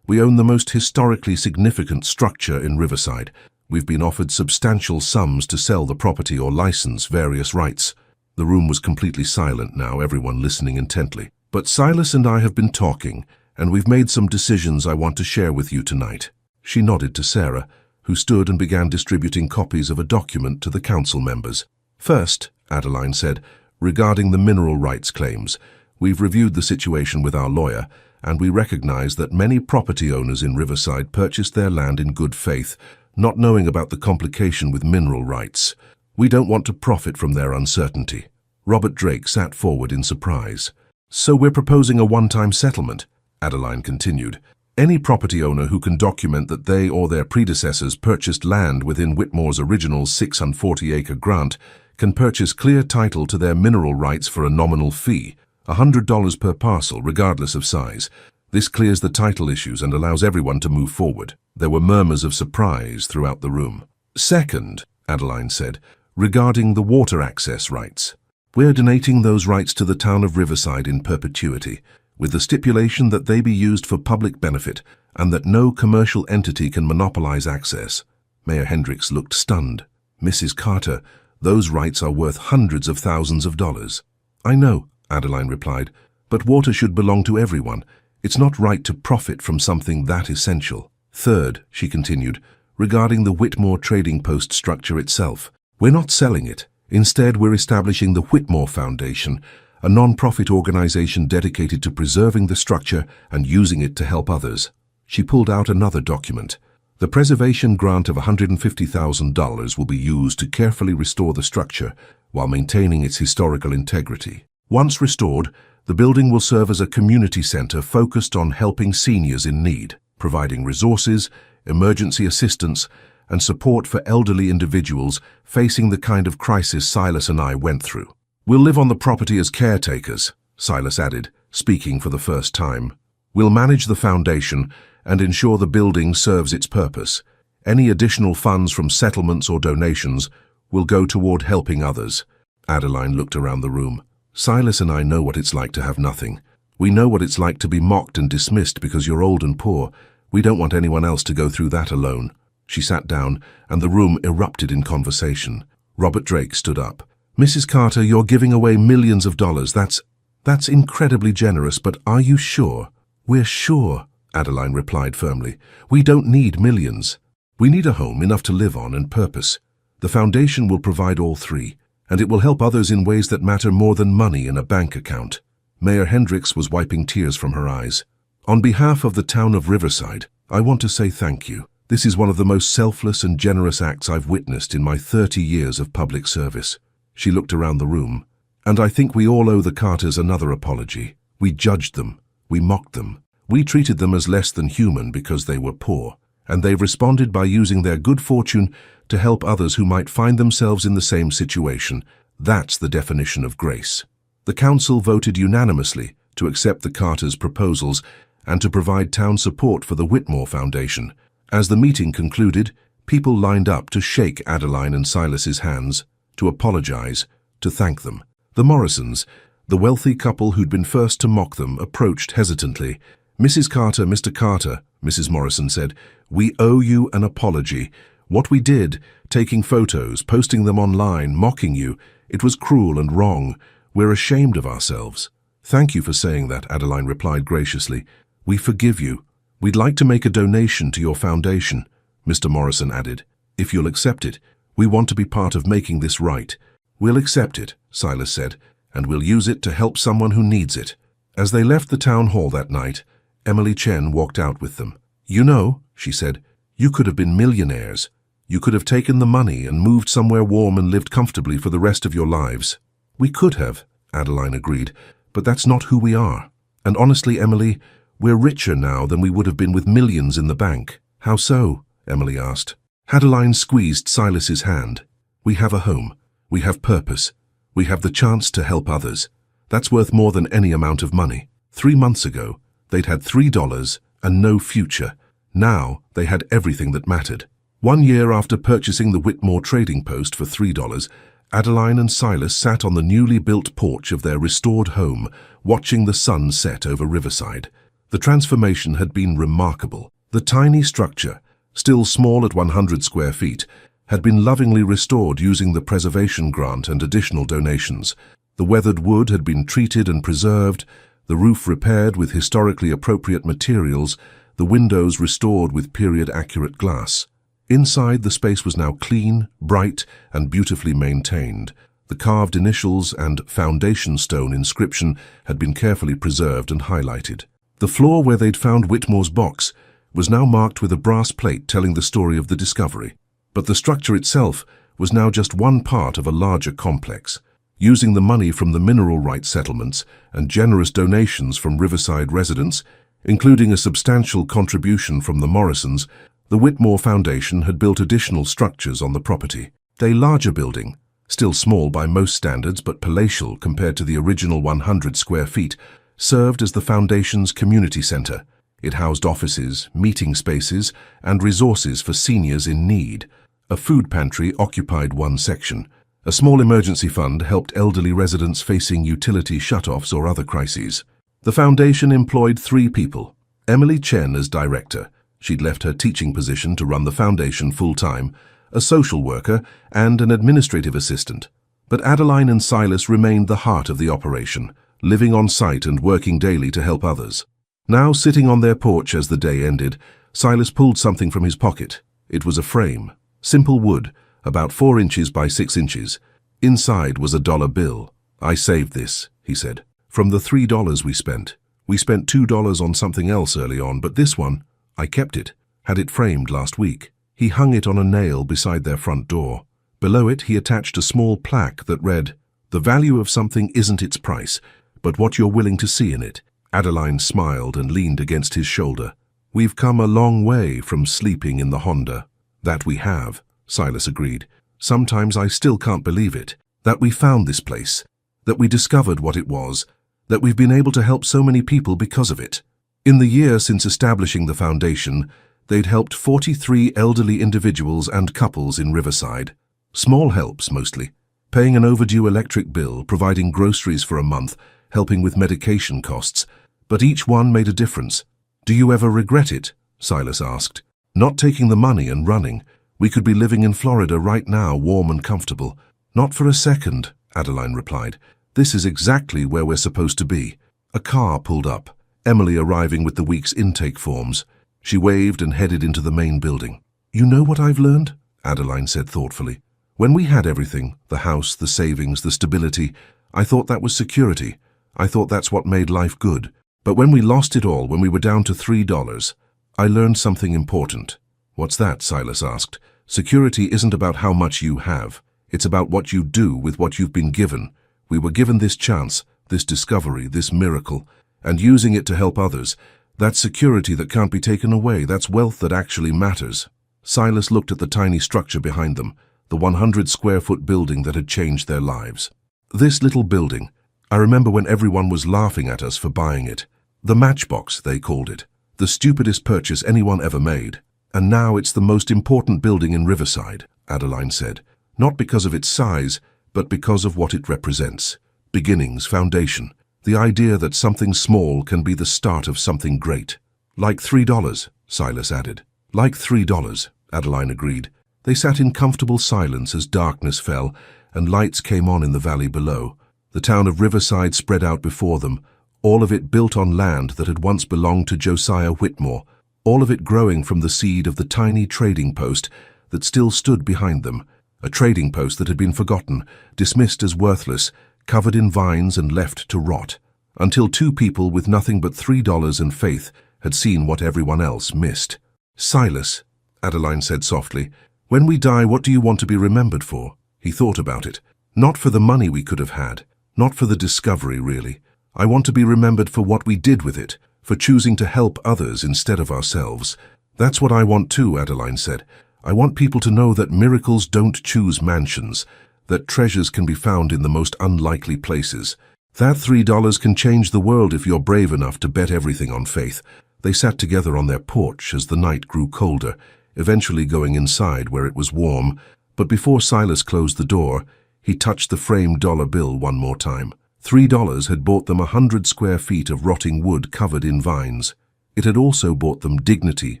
We own the most historically significant structure in Riverside. We've been offered substantial sums to sell the property or license various rights." The room was completely silent now, everyone listening intently. "But Silas and I have been talking, and we've made some decisions I want to share with you tonight." She nodded to Sarah, who stood and began distributing copies of a document to the council members. "First," Adeline said, "regarding the mineral rights claims, we've reviewed the situation with our lawyer, and we recognize that many property owners in Riverside purchased their land in good faith, not knowing about the complication with mineral rights. We don't want to profit from their uncertainty." Robert Drake sat forward in surprise. "So we're proposing a one-time settlement," Adeline continued. "Any property owner who can document that they or their predecessors purchased land within Whitmore's original 640-acre grant can purchase clear title to their mineral rights for a nominal fee, $100 per parcel, regardless of size. This clears the title issues and allows everyone to move forward." There were murmurs of surprise throughout the room. "Second," Adeline said, "regarding the water access rights. We're donating those rights to the town of Riverside in perpetuity. with the stipulation that they be used for public benefit and that no commercial entity can monopolize access. Mayor Hendricks looked stunned. Mrs. Carter, those rights are worth hundreds of thousands of dollars. I know, Adeline replied, but water should belong to everyone. It's not right to profit from something that essential. Third, she continued, regarding the Whitmore Trading Post structure itself, we're not selling it. Instead, we're establishing the Whitmore Foundation, a non-profit organization dedicated to preserving the structure and using it to help others. She pulled out another document. The preservation grant of $150,000 will be used to carefully restore the structure while maintaining its historical integrity. Once restored, the building will serve as a community center focused on helping seniors in need, providing resources, emergency assistance, and support for elderly individuals facing the kind of crisis Silas and I went through. We'll live on the property as caretakers, Silas added, speaking for the first time. We'll manage the foundation and ensure the building serves its purpose. Any additional funds from settlements or donations will go toward helping others. Adeline looked around the room. Silas and I know what it's like to have nothing. We know what it's like to be mocked and dismissed because you're old and poor. We don't want anyone else to go through that alone. She sat down, and the room erupted in conversation. Robert Drake stood up. Mrs. Carter, you're giving away millions of dollars. That's incredibly generous, but are you sure? We're sure, Adeline replied firmly. We don't need millions. We need a home enough to live on and purpose. The foundation will provide all three, and it will help others in ways that matter more than money in a bank account. Mayor Hendricks was wiping tears from her eyes. On behalf of the town of Riverside, I want to say thank you. This is one of the most selfless and generous acts I've witnessed in my 30 years of public service. She looked around the room. And I think we all owe the Carters another apology. We judged them. We mocked them. We treated them as less than human because they were poor. And they've responded by using their good fortune to help others who might find themselves in the same situation. That's the definition of grace. The council voted unanimously to accept the Carters' proposals and to provide town support for the Whitmore Foundation. As the meeting concluded, people lined up to shake Adeline and Silas's hands, to apologize, to thank them. The Morrisons, the wealthy couple who'd been first to mock them, approached hesitantly. Mrs. Carter, Mr. Carter, Mrs. Morrison said, we owe you an apology. What we did, taking photos, posting them online, mocking you, it was cruel and wrong. We're ashamed of ourselves. Thank you for saying that, Adeline replied graciously. We forgive you. We'd like to make a donation to your foundation, Mr. Morrison added. If you'll accept it, we want to be part of making this right. We'll accept it, Silas said, and we'll use it to help someone who needs it. As they left the town hall that night, Emily Chen walked out with them. You know, she said, you could have been millionaires. You could have taken the money and moved somewhere warm and lived comfortably for the rest of your lives. We could have, Adeline agreed, but that's not who we are. And honestly, Emily, we're richer now than we would have been with millions in the bank. How so? Emily asked. Adeline squeezed Silas's hand. We have a home. We have purpose. We have the chance to help others. That's worth more than any amount of money. 3 months ago, they'd had $3 and no future. Now, they had everything that mattered. 1 year after purchasing the Whitmore Trading Post for $3, Adeline and Silas sat on the newly built porch of their restored home, watching the sun set over Riverside. The transformation had been remarkable. The tiny structure, still small at 100 square feet, had been lovingly restored using the preservation grant and additional donations. The weathered wood had been treated and preserved, the roof repaired with historically appropriate materials, the windows restored with period-accurate glass. Inside, the space was now clean, bright, and beautifully maintained. The carved initials and foundation stone inscription had been carefully preserved and highlighted. The floor where they'd found Whitmore's box was now marked with a brass plate telling the story of the discovery. But the structure itself was now just one part of a larger complex. Using the money from the mineral rights settlements and generous donations from Riverside residents, including a substantial contribution from the Morrisons, the Whitmore Foundation had built additional structures on the property. A larger building, still small by most standards but palatial compared to the original 100 square feet, served as the foundation's community center. It housed offices, meeting spaces, and resources for seniors in need. A food pantry occupied one section. A small emergency fund helped elderly residents facing utility shutoffs or other crises. The foundation employed 3 people. Emily Chen as director. She'd left her teaching position to run the foundation full-time, a social worker, and an administrative assistant. But Adeline and Silas remained the heart of the operation, living on site and working daily to help others. Now, sitting on their porch as the day ended, Silas pulled something from his pocket. It was a frame, simple wood, about 4 inches by 6 inches. Inside was a $1 bill. "I saved this," he said, "from the $3 we spent. We spent $2 on something else early on, but this one, I kept it. Had it framed last week." He hung it on a nail beside their front door. Below it, he attached a small plaque that read, "The value of something isn't its price, but what you're willing to see in it." Adeline smiled and leaned against his shoulder. "We've come a long way from sleeping in the Honda." "That we have," Silas agreed. "Sometimes I still can't believe it. That we found this place, that we discovered what it was, that we've been able to help so many people because of it." In the year since establishing the foundation, they'd helped 43 elderly individuals and couples in Riverside. Small helps, mostly. Paying an overdue electric bill, providing groceries for a month, helping with medication costs. But each one made a difference. "Do you ever regret it?" Silas asked. "Not taking the money and running. We could be living in Florida right now, warm and comfortable." "Not for a second," Adeline replied. "This is exactly where we're supposed to be." A car pulled up, Emily arriving with the week's intake forms. She waved and headed into the main building. "You know what I've learned?" Adeline said thoughtfully. "When we had everything, the house, the savings, the stability, I thought that was security. I thought that's what made life good. But when we lost it all, when we were down to $3, I learned something important." "What's that?" Silas asked. "Security isn't about how much you have. It's about what you do with what you've been given. We were given this chance, this discovery, this miracle, and using it to help others. That's security that can't be taken away. That's wealth that actually matters." Silas looked at the tiny structure behind them, the 100-square-foot building that had changed their lives. "This little building, I remember when everyone was laughing at us for buying it. The matchbox, they called it. The stupidest purchase anyone ever made. And now it's the most important building in Riverside," Adeline said. "Not because of its size, but because of what it represents. Beginnings, foundation. The idea that something small can be the start of something great." "Like $3, Silas added. "Like $3, Adeline agreed. They sat in comfortable silence as darkness fell and lights came on in the valley below. The town of Riverside spread out before them, all of it built on land that had once belonged to Josiah Whitmore, all of it growing from the seed of the tiny trading post that still stood behind them, a trading post that had been forgotten, dismissed as worthless, covered in vines and left to rot, until 2 people with nothing but $3 and faith had seen what everyone else missed. "Silas," Adeline said softly, "when we die, what do you want to be remembered for?" He thought about it. "Not for the money we could have had, not for the discovery, really. I want to be remembered for what we did with it, for choosing to help others instead of ourselves." "That's what I want too," Adeline said. "I want people to know that miracles don't choose mansions, that treasures can be found in the most unlikely places. That $3 can change the world if you're brave enough to bet everything on faith." They sat together on their porch as the night grew colder, eventually going inside where it was warm. But before Silas closed the door, he touched the framed $1 bill one more time. $3 had bought them 100 square feet of rotting wood covered in vines. It had also bought them dignity,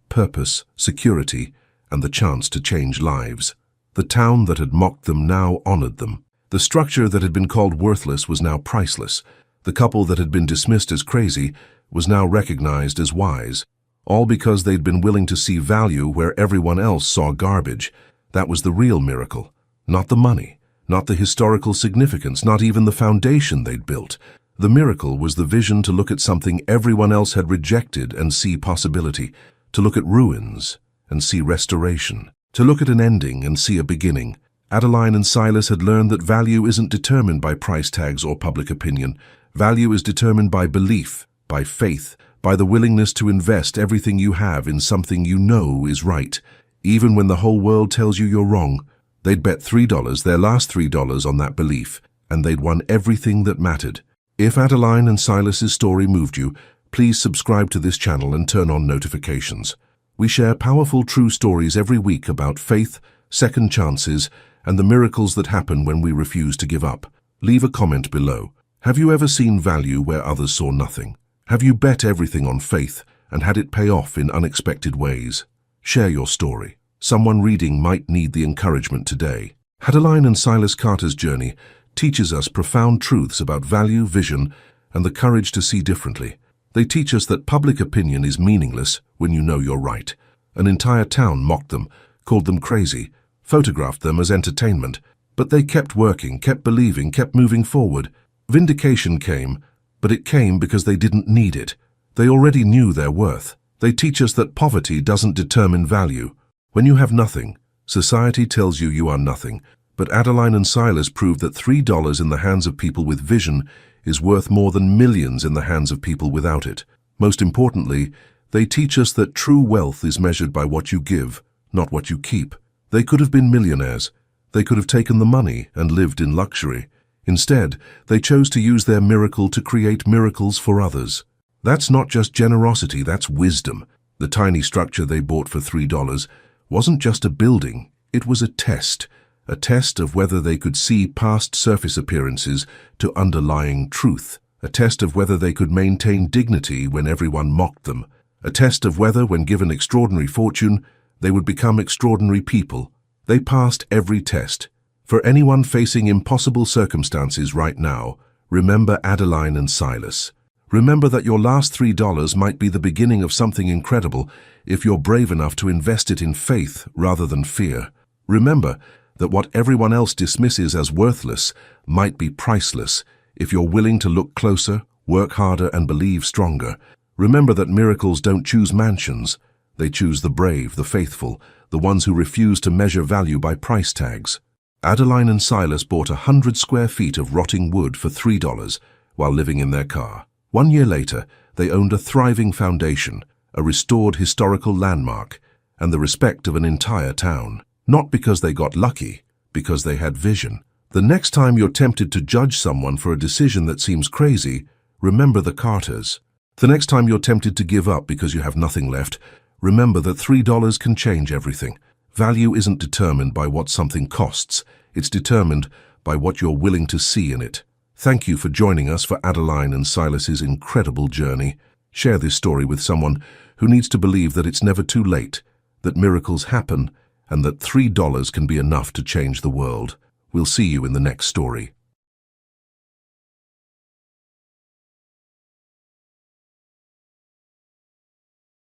purpose, security, and the chance to change lives. The town that had mocked them now honored them. The structure that had been called worthless was now priceless. The couple that had been dismissed as crazy was now recognized as wise, all because they'd been willing to see value where everyone else saw garbage. That was the real miracle, not the money, not the historical significance, not even the foundation they'd built. The miracle was the vision to look at something everyone else had rejected and see possibility, to look at ruins and see restoration, to look at an ending and see a beginning. Adeline and Silas had learned that value isn't determined by price tags or public opinion. Value is determined by belief, by faith, by the willingness to invest everything you have in something you know is right, even when the whole world tells you you're wrong. They'd bet $3, their last $3, on that belief, and they'd won everything that mattered. If Adeline and Silas's story moved you, please subscribe to this channel and turn on notifications. We share powerful true stories every week about faith, second chances, and the miracles that happen when we refuse to give up. Leave a comment below. Have you ever seen value where others saw nothing? Have you bet everything on faith and had it pay off in unexpected ways? Share your story. Someone reading might need the encouragement today. Adeline and Silas Carter's journey teaches us profound truths about value, vision, and the courage to see differently. They teach us that public opinion is meaningless when you know you're right. An entire town mocked them, called them crazy, photographed them as entertainment, but they kept working, kept believing, kept moving forward. Vindication came, but it came because they didn't need it. They already knew their worth. They teach us that poverty doesn't determine value. When you have nothing, society tells you you are nothing. But Adeline and Silas proved that $3 in the hands of people with vision is worth more than millions in the hands of people without it. Most importantly, they teach us that true wealth is measured by what you give, not what you keep. They could have been millionaires. They could have taken the money and lived in luxury. Instead, they chose to use their miracle to create miracles for others. That's not just generosity, that's wisdom. The tiny structure they bought for $3 wasn't just a building, it was a test of whether they could see past surface appearances to underlying truth, a test of whether they could maintain dignity when everyone mocked them, a test of whether, when given extraordinary fortune, they would become extraordinary people. They passed every test. For anyone facing impossible circumstances right now, remember Adeline and Silas. Remember that your last $3 might be the beginning of something incredible if you're brave enough to invest it in faith rather than fear. Remember that what everyone else dismisses as worthless might be priceless if you're willing to look closer, work harder, and believe stronger. Remember that miracles don't choose mansions. They choose the brave, the faithful, the ones who refuse to measure value by price tags. Adeline and Silas bought 100 square feet of rotting wood for $3 while living in their car. 1 year later, they owned a thriving foundation, a restored historical landmark, and the respect of an entire town. Not because they got lucky, because they had vision. The next time you're tempted to judge someone for a decision that seems crazy, remember the Carters. The next time you're tempted to give up because you have nothing left, remember that $3 can change everything. Value isn't determined by what something costs. It's determined by what you're willing to see in it. Thank you for joining us for Adeline and Silas's incredible journey. Share this story with someone who needs to believe that it's never too late, that miracles happen, and that $3 can be enough to change the world. We'll see you in the next story.